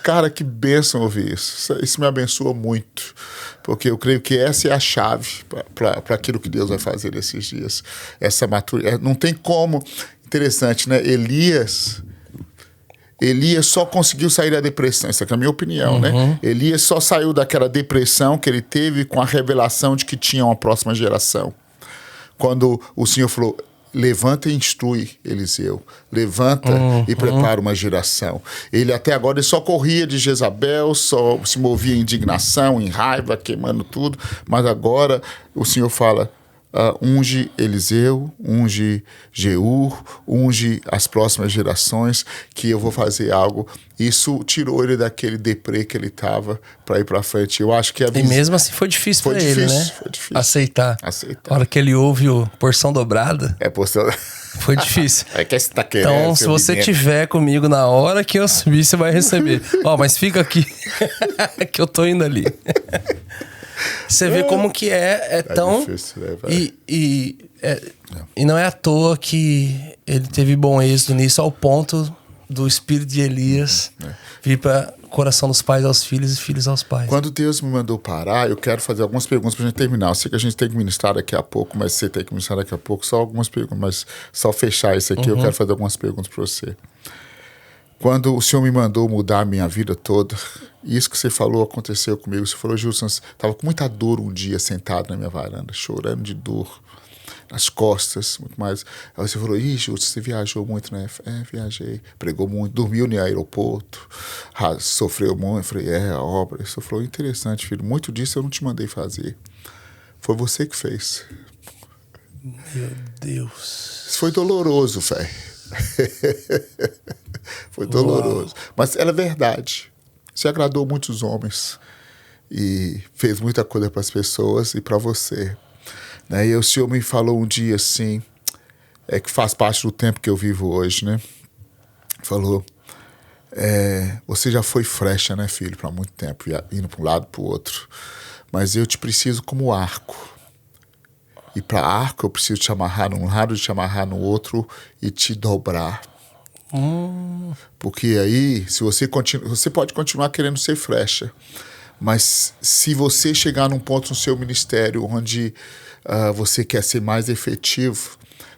Cara, que bênção ouvir isso. Isso me abençoa muito. Porque eu creio que essa é a chave para aquilo que Deus vai fazer nesses dias. Essa maturidade. Não tem como. Interessante, né? Elias só conseguiu sair da depressão. Essa é a minha opinião, né? Elias só saiu daquela depressão que ele teve com a revelação de que tinha uma próxima geração. Quando o Senhor falou, levanta e instrui, Eliseu. Levanta e prepara uma geração. Ele até agora ele só corria de Jezabel, só se movia em indignação, em raiva, queimando tudo. Mas agora o Senhor fala, unge Eliseu, unge Jeú, unge as próximas gerações, que eu vou fazer algo. Isso tirou ele daquele deprê que ele estava para ir para frente. Eu acho que E mesmo assim foi difícil para ele, né? Foi difícil. Aceitar. A hora que ele ouve o porção dobrada. Porção. Foi difícil. É que você tá querendo. Então, se você tiver comigo na hora que eu subir, você vai receber. Mas fica aqui que eu tô indo ali. Você vê como que é tão... difícil, né, e não é à toa que ele teve bom êxito nisso, ao ponto do espírito de Elias vir para o coração dos pais aos filhos e filhos aos pais. Quando Deus me mandou parar, eu quero fazer algumas perguntas pra gente terminar. Eu sei que a gente tem que ministrar daqui a pouco, mas você tem que ministrar daqui a pouco. Só algumas perguntas, mas só fechar isso aqui, eu quero fazer algumas perguntas para você. Quando o Senhor me mandou mudar a minha vida toda, isso que você falou aconteceu comigo. Você falou, Júlio, estava com muita dor um dia sentado na minha varanda, chorando de dor, nas costas, muito mais. Aí você falou, Júlio, você viajou muito, né? Viajei, pregou muito, dormiu no aeroporto, sofreu muito. Eu falei, a obra. Você falou, interessante, filho, muito disso eu não te mandei fazer. Foi você que fez. Meu Deus. Isso foi doloroso, velho. Foi doloroso. Uau. Mas era verdade. Você agradou muitos homens e fez muita coisa para as pessoas e para você. Né? E o Senhor me falou um dia assim, que faz parte do tempo que eu vivo hoje, né? Falou, você já foi flecha, né, filho, para muito tempo, indo para um lado para o outro. Mas eu te preciso como arco. E para arco, eu preciso te amarrar num lado, te amarrar no outro e te dobrar. Porque aí, se você você pode continuar querendo ser flecha, mas se você chegar num ponto no seu ministério onde você quer ser mais efetivo,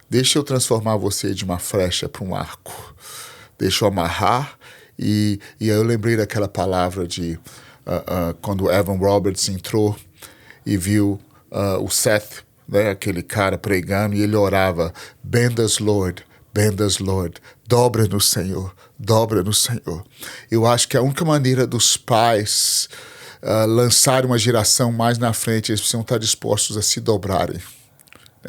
deixa eu transformar você de uma flecha para um arco. Deixa eu amarrar. E aí eu lembrei daquela palavra de quando Evan Roberts entrou e viu o Seth, né, aquele cara pregando, e ele orava: Bend us, Lord, dobra no Senhor, dobra no Senhor. Eu acho que a única maneira dos pais lançarem uma geração mais na frente, eles precisam estar dispostos a se dobrarem.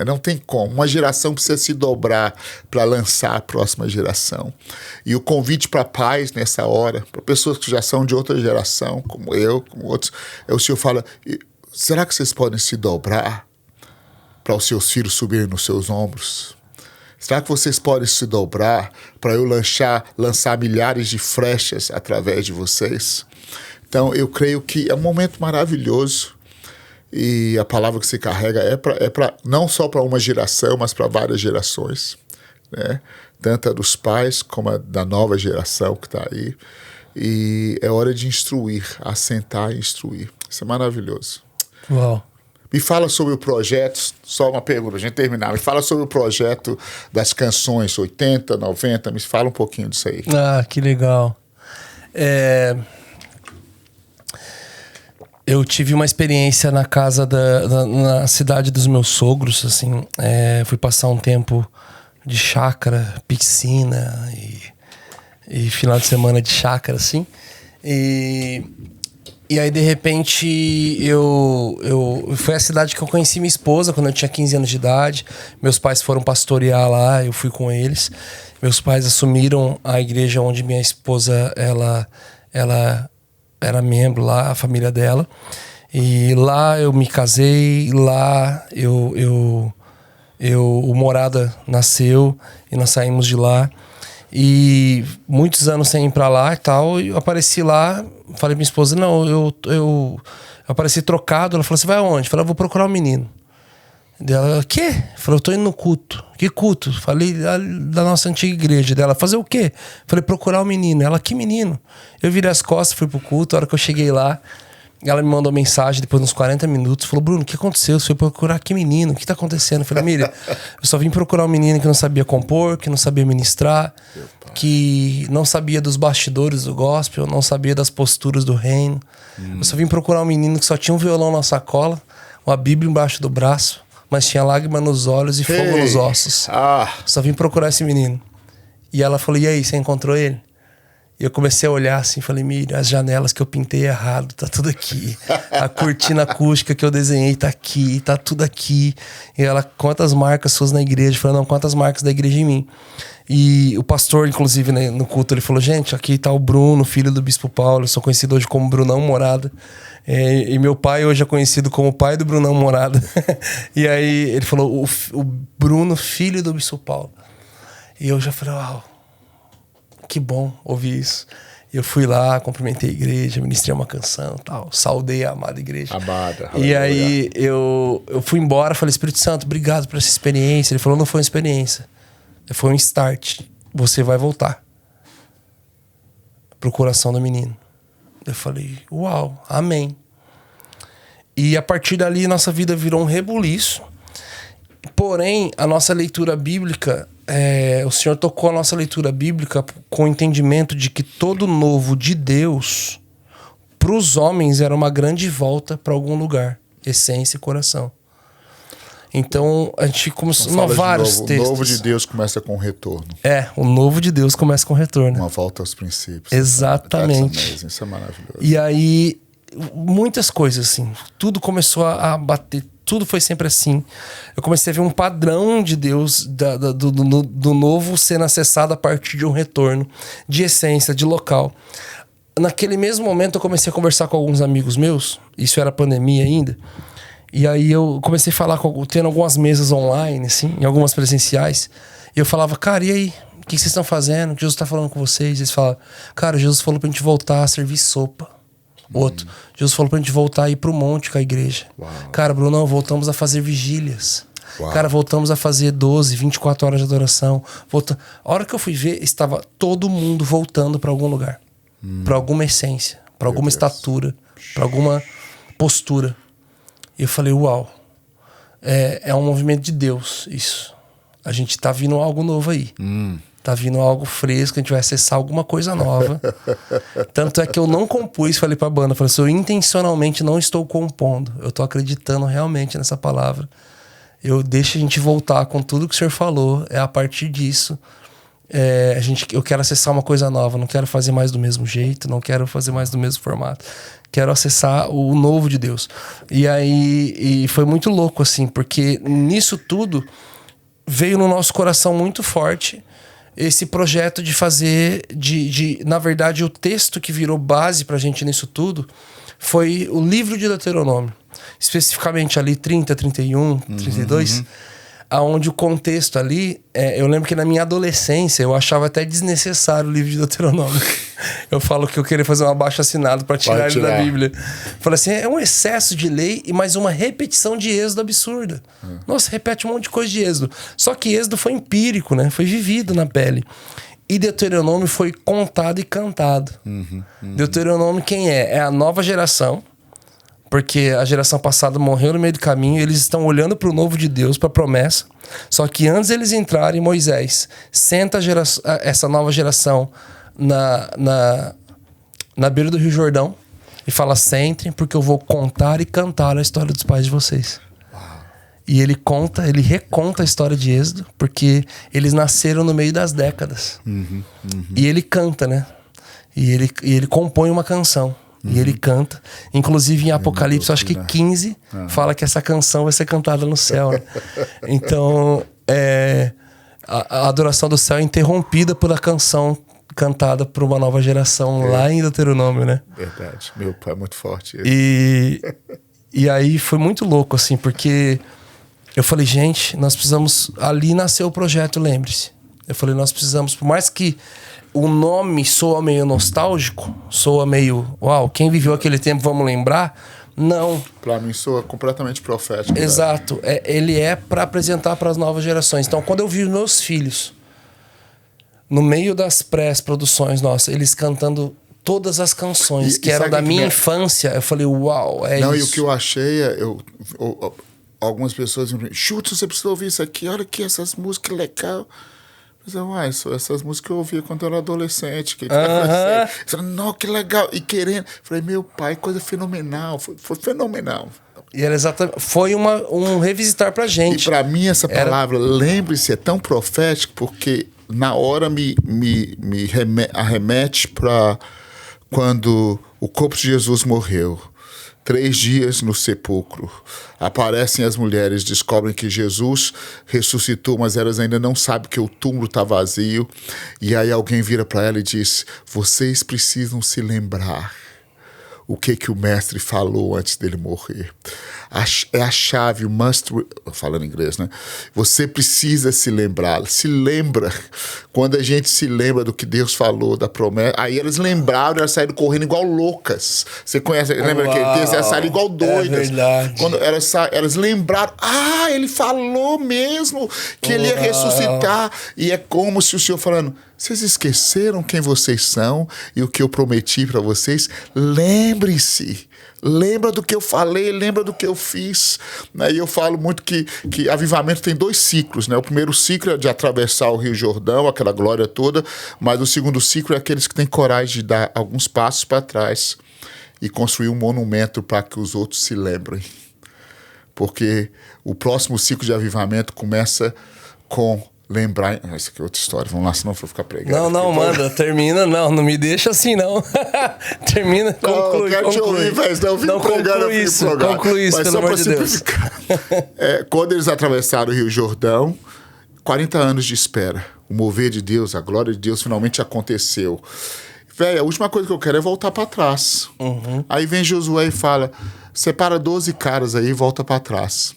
Não tem como. Uma geração precisa se dobrar para lançar a próxima geração. E o convite para pais nessa hora, para pessoas que já são de outra geração, como eu, como outros, o Senhor fala: será que vocês podem se dobrar para os seus filhos subirem nos seus ombros? Será que vocês podem se dobrar para eu lançar milhares de flechas através de vocês? Então, eu creio que é um momento maravilhoso. E a palavra que você carrega é para não só para uma geração, mas para várias gerações, né? Tanto a dos pais como a da nova geração que está aí. E é hora de instruir, assentar e instruir. Isso é maravilhoso. Uau. Me fala sobre o projeto, só uma pergunta, a gente terminar. Me fala sobre o projeto das canções 80, 90, me fala um pouquinho disso aí. Ah, que legal. Eu tive uma experiência na casa na cidade dos meus sogros, assim. Fui passar um tempo de chácara, piscina e final de semana de chácara, assim. E aí, de repente, foi a cidade que eu conheci minha esposa quando eu tinha 15 anos de idade. Meus pais foram pastorear lá, eu fui com eles. Meus pais assumiram a igreja onde minha esposa, ela era membro lá, a família dela. E lá eu me casei, lá o Morada nasceu e nós saímos de lá. E muitos anos sem ir pra lá e tal, eu apareci lá, falei pra minha esposa: não, eu apareci trocado. Ela falou: você vai aonde? Eu falei: eu vou procurar um menino. Ela: quê? Eu falei: eu tô indo no culto. Que culto? Falei: da nossa antiga igreja. Dela: fazer o quê? Eu falei: procurar um menino. Ela: que menino? Eu virei as costas, fui pro culto. A hora que eu cheguei lá, ela me mandou mensagem depois de uns 40 minutos. Falou: Bruno, o que aconteceu? Você foi procurar que menino? O que tá acontecendo? Eu falei: Miriam, eu só vim procurar um menino que não sabia compor, que não sabia ministrar, que não sabia dos bastidores do gospel, não sabia das posturas do reino. Eu só vim procurar um menino que só tinha um violão na sacola, uma Bíblia embaixo do braço, mas tinha lágrima nos olhos e fogo nos ossos. Só vim procurar esse menino. E ela falou: e aí, você encontrou ele? E eu comecei a olhar assim, falei: Miriam, as janelas que eu pintei errado, tá tudo aqui. A cortina acústica que eu desenhei tá aqui, tá tudo aqui. E ela: quantas marcas suas na igreja? Eu falei: não, quantas marcas da igreja em mim? E o pastor, inclusive, né, no culto, ele falou: gente, aqui tá o Bruno, filho do Bispo Paulo. Eu sou conhecido hoje como Brunão Morada. E meu pai hoje é conhecido como pai do Brunão Morada. E aí ele falou: o Bruno, filho do Bispo Paulo. E eu já falei: uau, que bom ouvir isso. Eu fui lá, cumprimentei a igreja, ministrei uma canção, tal, saudei a amada igreja. Amada. E aí eu fui embora, falei: Espírito Santo, obrigado por essa experiência. Ele falou: não foi uma experiência, foi um start. Você vai voltar pro coração do menino. Eu falei: uau, amém. E a partir dali nossa vida virou um rebuliço. Porém, a nossa leitura bíblica, o Senhor tocou a nossa leitura bíblica com o entendimento de que todo novo de Deus, para os homens, era uma grande volta para algum lugar, essência e coração. Então, a gente começou vários textos. O novo de Deus começa com retorno. O novo de Deus começa com retorno. Uma volta aos princípios. Exatamente. Isso é maravilhoso. E aí, muitas coisas, assim, tudo começou a bater. Tudo foi sempre assim. Eu comecei a ver um padrão de Deus, do novo sendo acessado a partir de um retorno, de essência, de local. Naquele mesmo momento eu comecei a conversar com alguns amigos meus, isso era pandemia ainda, e aí eu comecei a falar, tendo algumas mesas online, assim, em algumas presenciais, e eu falava: cara, e aí? O que vocês estão fazendo? O que Jesus está falando com vocês? Eles falavam: cara, Jesus falou pra gente voltar a servir sopa. Jesus falou pra gente voltar a ir pro monte com a igreja. Uau. Cara, Bruno, voltamos a fazer vigílias. Uau. Cara, voltamos a fazer 12, 24 horas de adoração. A hora que eu fui ver, estava todo mundo voltando para algum lugar. Para alguma essência, para alguma estatura, para alguma postura. E eu falei, uau, é um movimento de Deus isso. A gente tá vindo algo novo aí. Tá vindo algo fresco, a gente vai acessar alguma coisa nova. Tanto é que eu não compus, falei pra banda, falei assim, eu intencionalmente não estou compondo. Eu tô acreditando realmente nessa palavra. Eu deixo a gente voltar com tudo que o senhor falou. É a partir disso. Eu quero acessar uma coisa nova. Não quero fazer mais do mesmo jeito. Não quero fazer mais do mesmo formato. Quero acessar o novo de Deus. E foi muito louco, assim, porque nisso tudo veio no nosso coração muito forte esse projeto de fazer, na verdade, o texto que virou base pra gente nisso tudo foi o livro de Deuteronômio. Especificamente ali 30, 31, 32, aonde o contexto ali, eu lembro que na minha adolescência eu achava até desnecessário o livro de Deuteronômio. Eu falo que eu queria fazer um abaixo-assinado para tirar ele da Bíblia. Falei assim, é um excesso de lei e mais uma repetição de Êxodo absurda. Nossa, repete um monte de coisa de Êxodo. Só que Êxodo foi empírico, né? Foi vivido na pele. E Deuteronômio foi contado e cantado. Deuteronômio quem é? É a nova geração. Porque a geração passada morreu no meio do caminho. Eles estão olhando para o novo de Deus, para a promessa. Só que antes eles entrarem, Moisés senta essa nova geração na beira do Rio Jordão e fala, sentem, porque eu vou contar e cantar a história dos pais de vocês. E ele reconta a história de Êxodo, porque eles nasceram no meio das décadas. E ele canta, né? E ele compõe uma canção. E ele canta. Inclusive em Apocalipse, acho que 15, fala que essa canção vai ser cantada no céu. Né? Então, a adoração do céu é interrompida pela canção cantada por uma nova geração lá em Deuteronômio, né? Verdade. Meu pai é muito forte. E aí foi muito louco, assim, porque eu falei, gente, nós precisamos... Ali nasceu o projeto, lembre-se. Eu falei, nós precisamos, por mais que o nome soa meio nostálgico, soa meio, uau, quem viveu aquele tempo, vamos lembrar? Não. Pra mim soa completamente profético. Exato. Ele é para apresentar para as novas gerações. Então, quando eu vi meus filhos, no meio das pré-produções nossas, eles cantando todas as canções que eram da minha infância, eu falei, uau, isso. Não, e o que eu achei, algumas pessoas me dizem, Schultz, você precisa ouvir isso aqui, olha aqui, essas músicas legais. Essas músicas eu ouvia quando eu era adolescente. Não, que legal. E querendo. Falei, meu pai, coisa fenomenal. Foi fenomenal. E era exatamente. Foi um revisitar pra gente. E pra mim, essa palavra, lembre-se, é tão profético, porque na hora me arremete pra quando o corpo de Jesus morreu. 3 dias no sepulcro. Aparecem as mulheres, descobrem que Jesus ressuscitou, mas elas ainda não sabem que o túmulo está vazio. E aí alguém vira para ela e diz, vocês precisam se lembrar o que o mestre falou antes dele morrer. É a chave, falando inglês, né? Você precisa se lembrar. Se lembra. Quando a gente se lembra do que Deus falou, da promessa. Aí elas lembraram, elas saíram correndo igual loucas. Você conhece? Lembra aquele texto? Elas saíram igual doidas. É verdade. Quando elas lembraram. Ele falou mesmo que ele ia ressuscitar. E é como se o Senhor falando, vocês esqueceram quem vocês são e o que eu prometi para vocês? Lembre-se. Lembra do que eu falei, lembra do que eu fiz. E eu falo muito que avivamento tem 2 ciclos. Né? O primeiro ciclo é de atravessar o Rio Jordão, aquela glória toda, mas o segundo ciclo é aqueles que têm coragem de dar alguns passos para trás e construir um monumento para que os outros se lembrem. Porque o próximo ciclo de avivamento começa com... lembrar... Isso aqui é outra história. Vamos lá, senão eu vou ficar pregando. Não, manda. Termina, não me deixa assim, não. Termina, conclui. Eu quero te ouvir, velho. Não, conclui isso, pelo amor de Deus. Quando eles atravessaram o Rio Jordão, 40 anos de espera. O mover de Deus, a glória de Deus finalmente aconteceu. Velho, a última coisa que eu quero é voltar para trás. Aí vem Josué e fala, separa 12 caras aí e volta para trás.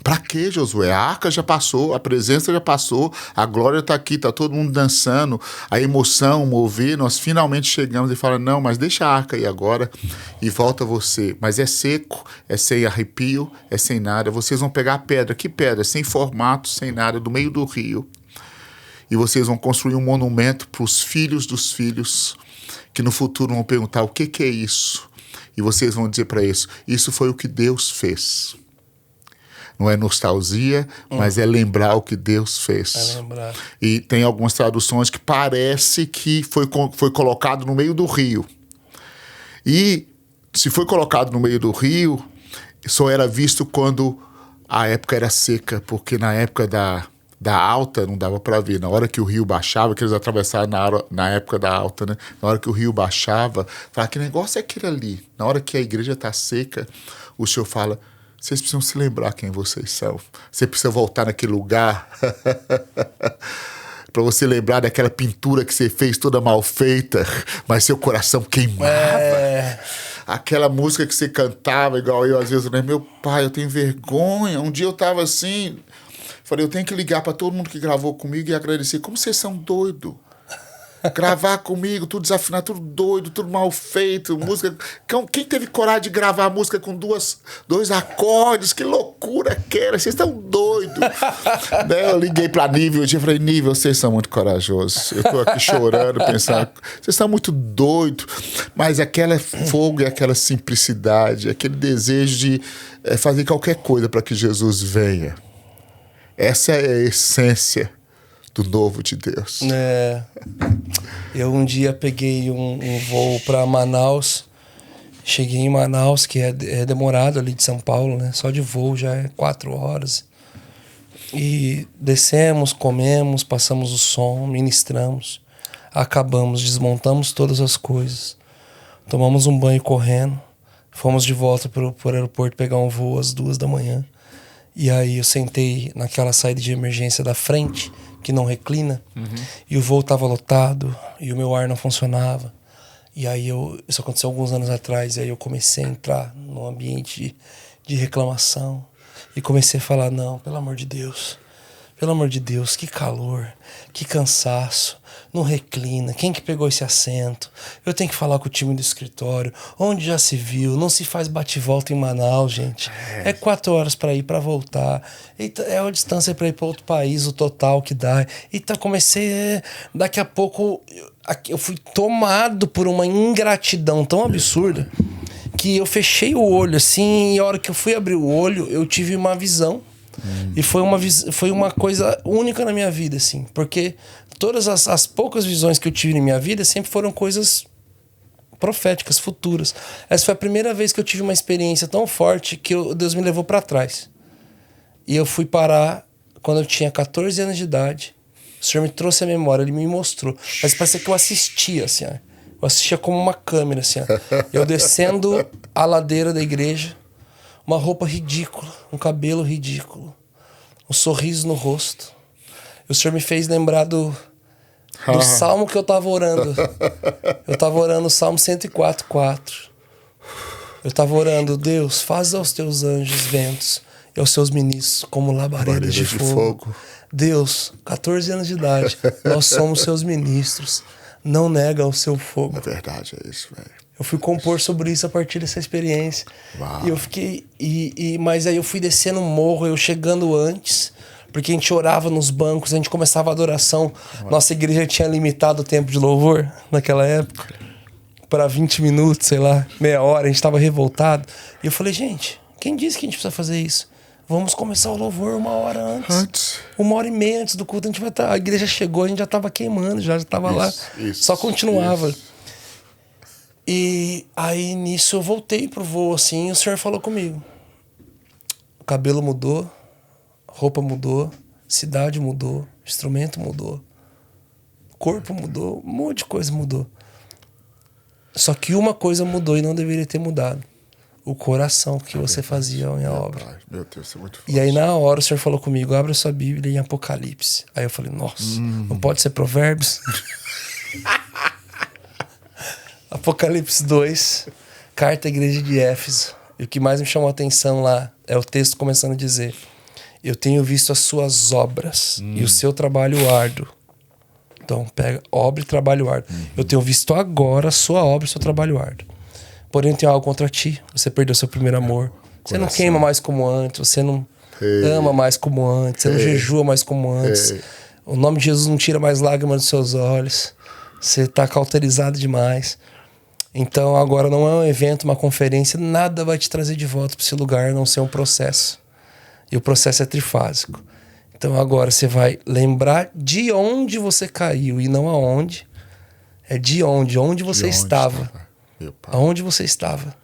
Pra quê, Josué? A arca já passou, a presença já passou, a glória está aqui, está todo mundo dançando, a emoção, o mover, nós finalmente chegamos e fala, não, mas deixa a arca aí agora e volta você. Mas é seco, é sem arrepio, é sem nada. Vocês vão pegar a pedra, que pedra? Sem formato, sem nada, do meio do rio. E vocês vão construir um monumento para os filhos dos filhos, que no futuro vão perguntar o que é isso? E vocês vão dizer para isso foi o que Deus fez. Não é nostalgia, mas é lembrar o que Deus fez. É lembrar. E tem algumas traduções que parece que foi colocado no meio do rio. E se foi colocado no meio do rio, só era visto quando a época era seca, porque na época da alta não dava para ver. Na hora que o rio baixava, que eles atravessaram na época da alta, né? Na hora que o rio baixava, fala, que negócio é aquele ali? Na hora que a igreja está seca, o Senhor fala, vocês precisam se lembrar quem vocês são. Você precisa voltar naquele lugar para você lembrar daquela pintura que você fez toda mal feita, mas seu coração queimava. Aquela música que você cantava, igual eu, às vezes, né? Meu pai, eu tenho vergonha. Um dia eu tava assim, falei, eu tenho que ligar para todo mundo que gravou comigo e agradecer. Como vocês são doidos. Gravar comigo, tudo desafinado, tudo doido, tudo mal feito, música... Quem teve coragem de gravar a música com dois acordes? Que loucura que era, vocês estão doidos. Daí eu liguei pra Nível, eu falei, Nível, vocês são muito corajosos. Eu tô aqui chorando, pensando, vocês estão muito doidos. Mas aquele fogo e aquela simplicidade, aquele desejo de fazer qualquer coisa para que Jesus venha. Essa é a essência do novo de Deus. Eu um dia peguei um voo para Manaus. Cheguei em Manaus, que é demorado ali de São Paulo, né? Só de voo já é 4 horas. E descemos, comemos, passamos o som, ministramos. Acabamos, desmontamos todas as coisas. Tomamos um banho correndo. Fomos de volta pro aeroporto pegar um voo às 2 da manhã. E aí eu sentei naquela saída de emergência da frente, que não reclina, e o voo estava lotado, e o meu ar não funcionava. E aí isso aconteceu alguns anos atrás, e aí eu comecei a entrar num ambiente de reclamação, e comecei a falar, não, pelo amor de Deus, que calor, que cansaço, não reclina, quem que pegou esse assento? Eu tenho que falar com o time do escritório, onde já se viu, não se faz bate-volta em Manaus, gente. É 4 horas para ir, para voltar. Eita, é a distância para ir para outro país, o total que dá. Eita, comecei, daqui a pouco eu fui tomado por uma ingratidão tão absurda que eu fechei o olho assim, e a hora que eu fui abrir o olho, eu tive uma visão. E foi uma coisa única na minha vida, assim, porque todas as poucas visões que eu tive na minha vida sempre foram coisas proféticas, futuras. Essa foi a primeira vez que eu tive uma experiência tão forte que Deus me levou para trás. E eu fui parar quando eu tinha 14 anos de idade. O Senhor me trouxe a memória, Ele me mostrou. Mas parecia que eu assistia, assim, ó. Eu assistia como uma câmera, assim, ó. Eu descendo a ladeira da igreja, uma roupa ridícula, um cabelo ridículo, um sorriso no rosto. O Senhor me fez lembrar do salmo que eu tava orando. Eu tava orando o Salmo 104:4. Eu tava orando, Deus, faz aos teus anjos ventos e aos seus ministros como labaredas de fogo. Deus, 14 anos de idade, nós somos seus ministros. Não nega o seu fogo. É verdade, é isso, velho. Eu fui compor sobre isso a partir dessa experiência. Uau. E eu fiquei... mas aí eu fui descendo o morro, eu chegando antes, porque a gente orava nos bancos, a gente começava a adoração. Uau. Nossa igreja tinha limitado o tempo de louvor naquela época para 20 minutos, sei lá, meia hora, a gente estava revoltado. E eu falei, gente, quem disse que a gente precisa fazer isso? Vamos começar o louvor 1 hora antes. 1h30 antes do culto, a gente vai estar. A igreja chegou, a gente já estava queimando, já estava lá. Só continuava. Isso. E aí nisso eu voltei pro voo assim, e o Senhor falou comigo. O cabelo mudou, roupa mudou, cidade mudou, instrumento mudou, corpo mudou, um monte de coisa mudou. Só que uma coisa mudou e não deveria ter mudado. O coração que você fazia a minha obra. Meu Deus, isso é muito forte. E aí na hora o Senhor falou comigo, abre a sua Bíblia em Apocalipse. Aí eu falei, nossa, não pode ser Provérbios? Apocalipse 2, carta à igreja de Éfeso. E o que mais me chamou a atenção lá é o texto começando a dizer: Eu tenho visto as suas obras e o seu trabalho árduo. Então, pega obra e trabalho árduo. Eu tenho visto agora a sua obra e o seu trabalho árduo. Porém, eu tenho algo contra ti. Você perdeu seu primeiro amor. Você não queima mais como antes. Você não ama mais como antes. Você não jejua mais como antes. O nome de Jesus não tira mais lágrimas dos seus olhos. Você está cauterizado demais. Então, agora não é um evento, uma conferência. Nada vai te trazer de volta para esse lugar, a não ser um processo. E o processo é trifásico. Então agora você vai lembrar de onde você caiu e não aonde. É de onde você estava. Aonde você estava.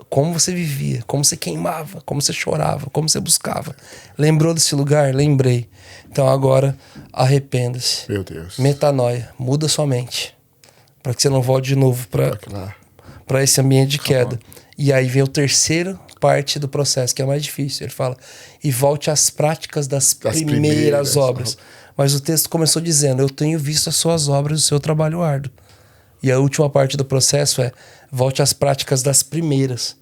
Como você vivia, como você queimava, como você chorava, como você buscava. Lembrou desse lugar? Lembrei. Então agora arrependa-se. Meu Deus. Metanoia. Muda sua mente. Para que você não volte de novo para esse ambiente de queda. E aí vem o terceiro parte do processo, que é mais difícil. Ele fala, e volte às práticas das primeiras obras. Mas o texto começou dizendo, eu tenho visto as suas obras e o seu trabalho árduo. E a última parte do processo é, volte às práticas das primeiras.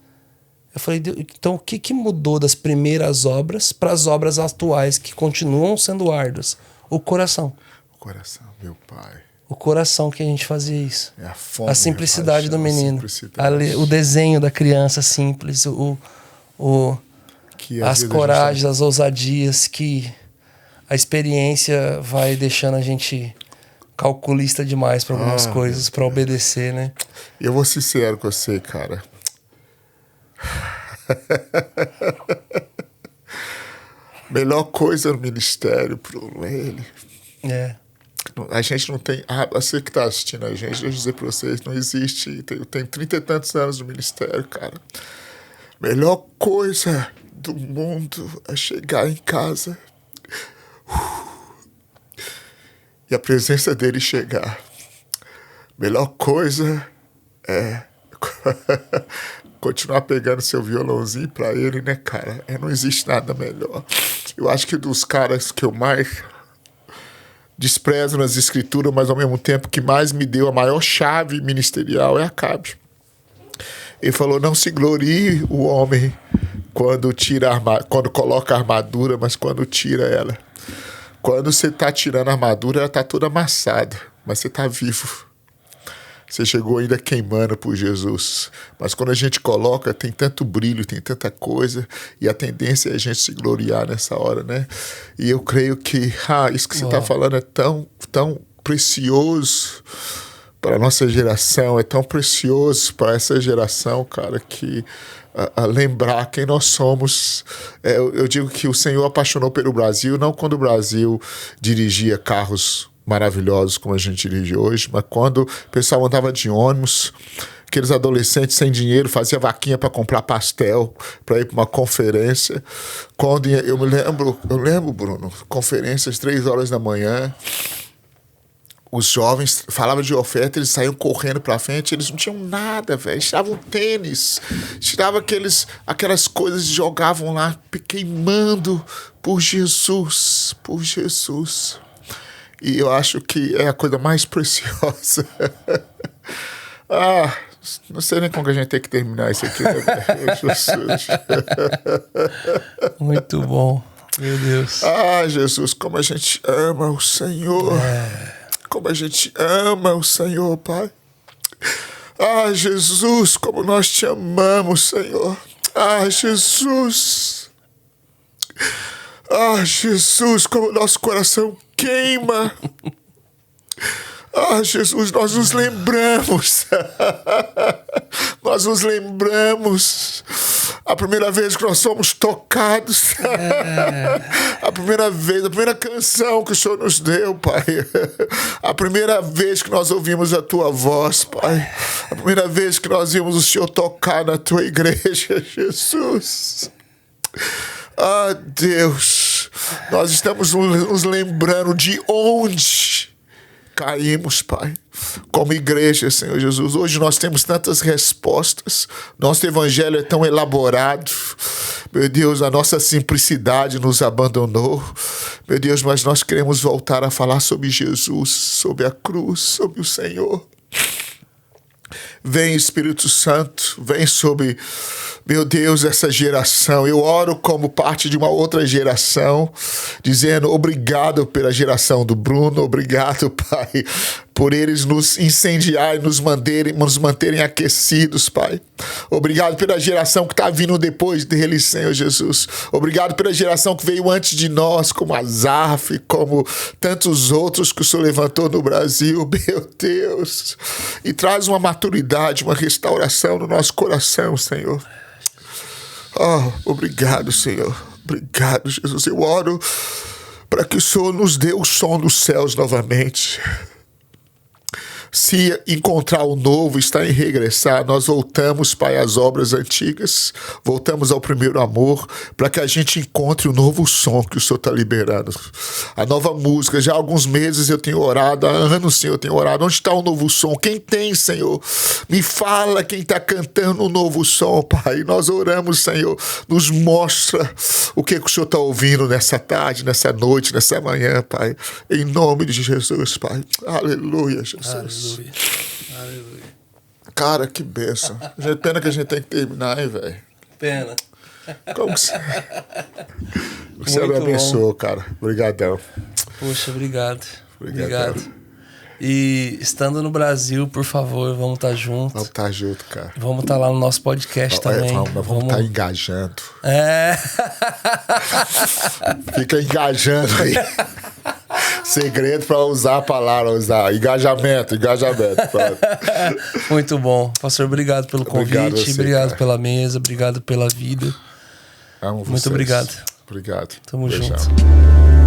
Eu falei, então o que mudou das primeiras obras para as obras atuais que continuam sendo árduas? O coração. O coração, meu Pai. O coração que a gente fazia isso. É a fome, a simplicidade do menino. Simplicidade. O desenho da criança simples. As coragens, as ousadias que a experiência vai deixando a gente calculista demais para algumas coisas, para obedecer, né? Eu vou ser sincero com você, cara. Melhor coisa no ministério pro ele. A gente não tem... você que tá assistindo a gente, deixa eu dizer pra vocês, não existe... Eu tenho 30 e tantos anos no ministério, cara. Melhor coisa do mundo é chegar em casa e a presença dele chegar. Melhor coisa é continuar pegando seu violãozinho pra ele, né, cara? Não existe nada melhor. Eu acho que dos caras que eu mais desprezo nas escrituras, mas ao mesmo tempo que mais me deu a maior chave ministerial é Acabe. Ele falou, não se glorie o homem quando coloca a armadura, mas quando tira ela. Quando você tá tirando a armadura, ela tá toda amassada, mas você tá vivo. Você chegou ainda queimando por Jesus. Mas quando a gente coloca, tem tanto brilho, tem tanta coisa, e a tendência é a gente se gloriar nessa hora, né? E eu creio que isso que você está falando é tão, tão precioso para a nossa geração, é tão precioso para essa geração, cara, que a lembrar quem nós somos. Eu digo que o Senhor apaixonou pelo Brasil, não quando o Brasil dirigia carros maravilhosos como a gente dirige hoje, mas quando o pessoal andava de ônibus, aqueles adolescentes sem dinheiro, fazia vaquinha para comprar pastel, para ir para uma conferência. Quando eu lembro, Bruno, conferências 3 horas da manhã, os jovens falavam de oferta, eles saíam correndo para frente, eles não tinham nada, velho. Eles tiravam tênis, tiravam aquelas coisas e jogavam lá, queimando por Jesus, por Jesus. E eu acho que é a coisa mais preciosa. Não sei nem como que a gente tem que terminar isso aqui, né? Jesus. Muito bom, meu Deus. Jesus, como a gente ama o Senhor. Como a gente ama o Senhor, Pai. Jesus, como nós te amamos, Senhor. Jesus. Jesus, como nosso coração queima. Jesus, nós nos lembramos. Nós nos lembramos a primeira vez que nós fomos tocados. A primeira canção que o Senhor nos deu, Pai. A primeira vez que nós ouvimos a Tua voz, Pai. A primeira vez que nós vimos o Senhor tocar na Tua igreja, Jesus. Deus, nós estamos nos lembrando de onde caímos, Pai, como igreja, Senhor Jesus. Hoje nós temos tantas respostas, nosso evangelho é tão elaborado, meu Deus, a nossa simplicidade nos abandonou, meu Deus, mas nós queremos voltar a falar sobre Jesus, sobre a cruz, sobre o Senhor. Vem, Espírito Santo, vem sobre, meu Deus, essa geração. Eu oro como parte de uma outra geração, dizendo obrigado pela geração do Bruno, obrigado, Pai, por eles nos incendiar e nos manterem aquecidos, Pai. Obrigado pela geração que está vindo depois deles, Senhor Jesus. Obrigado pela geração que veio antes de nós, como Azaf, como tantos outros que o Senhor levantou no Brasil, meu Deus. E traz uma maturidade, uma restauração no nosso coração, Senhor. Oh, obrigado, Senhor. Obrigado, Jesus. Eu oro para que o Senhor nos dê o som dos céus novamente. Se encontrar o novo está em regressar, nós voltamos, Pai, às obras antigas, voltamos ao primeiro amor, para que a gente encontre o novo som que o Senhor está liberando, a nova música. Já há alguns meses eu tenho orado, há anos, Senhor, eu tenho orado. Onde está o novo som? Quem tem, Senhor? Me fala quem está cantando o novo som, Pai. Nós oramos, Senhor, nos mostra o que o Senhor está ouvindo nessa tarde, nessa noite, nessa manhã, Pai. Em nome de Jesus, Pai. Aleluia, Jesus. Aleluia. Aleluia. Cara, que bênção. Pena que a gente tem que terminar, hein, velho? Pena. Como que você me abençoou, cara. Obrigadão. Poxa, obrigado. Obrigado. E estando no Brasil, por favor, vamos estar juntos. Vamos estar junto, cara. Vamos estar lá no nosso podcast também. Vamos estar engajando. É. Fica engajando aí. Segredo para usar a palavra, engajamento. Muito bom. Pastor, obrigado pelo convite, obrigado cara. pela mesa, obrigado pela vida. Amo vocês. Muito obrigado. Obrigado. Tamo Beijão. junto.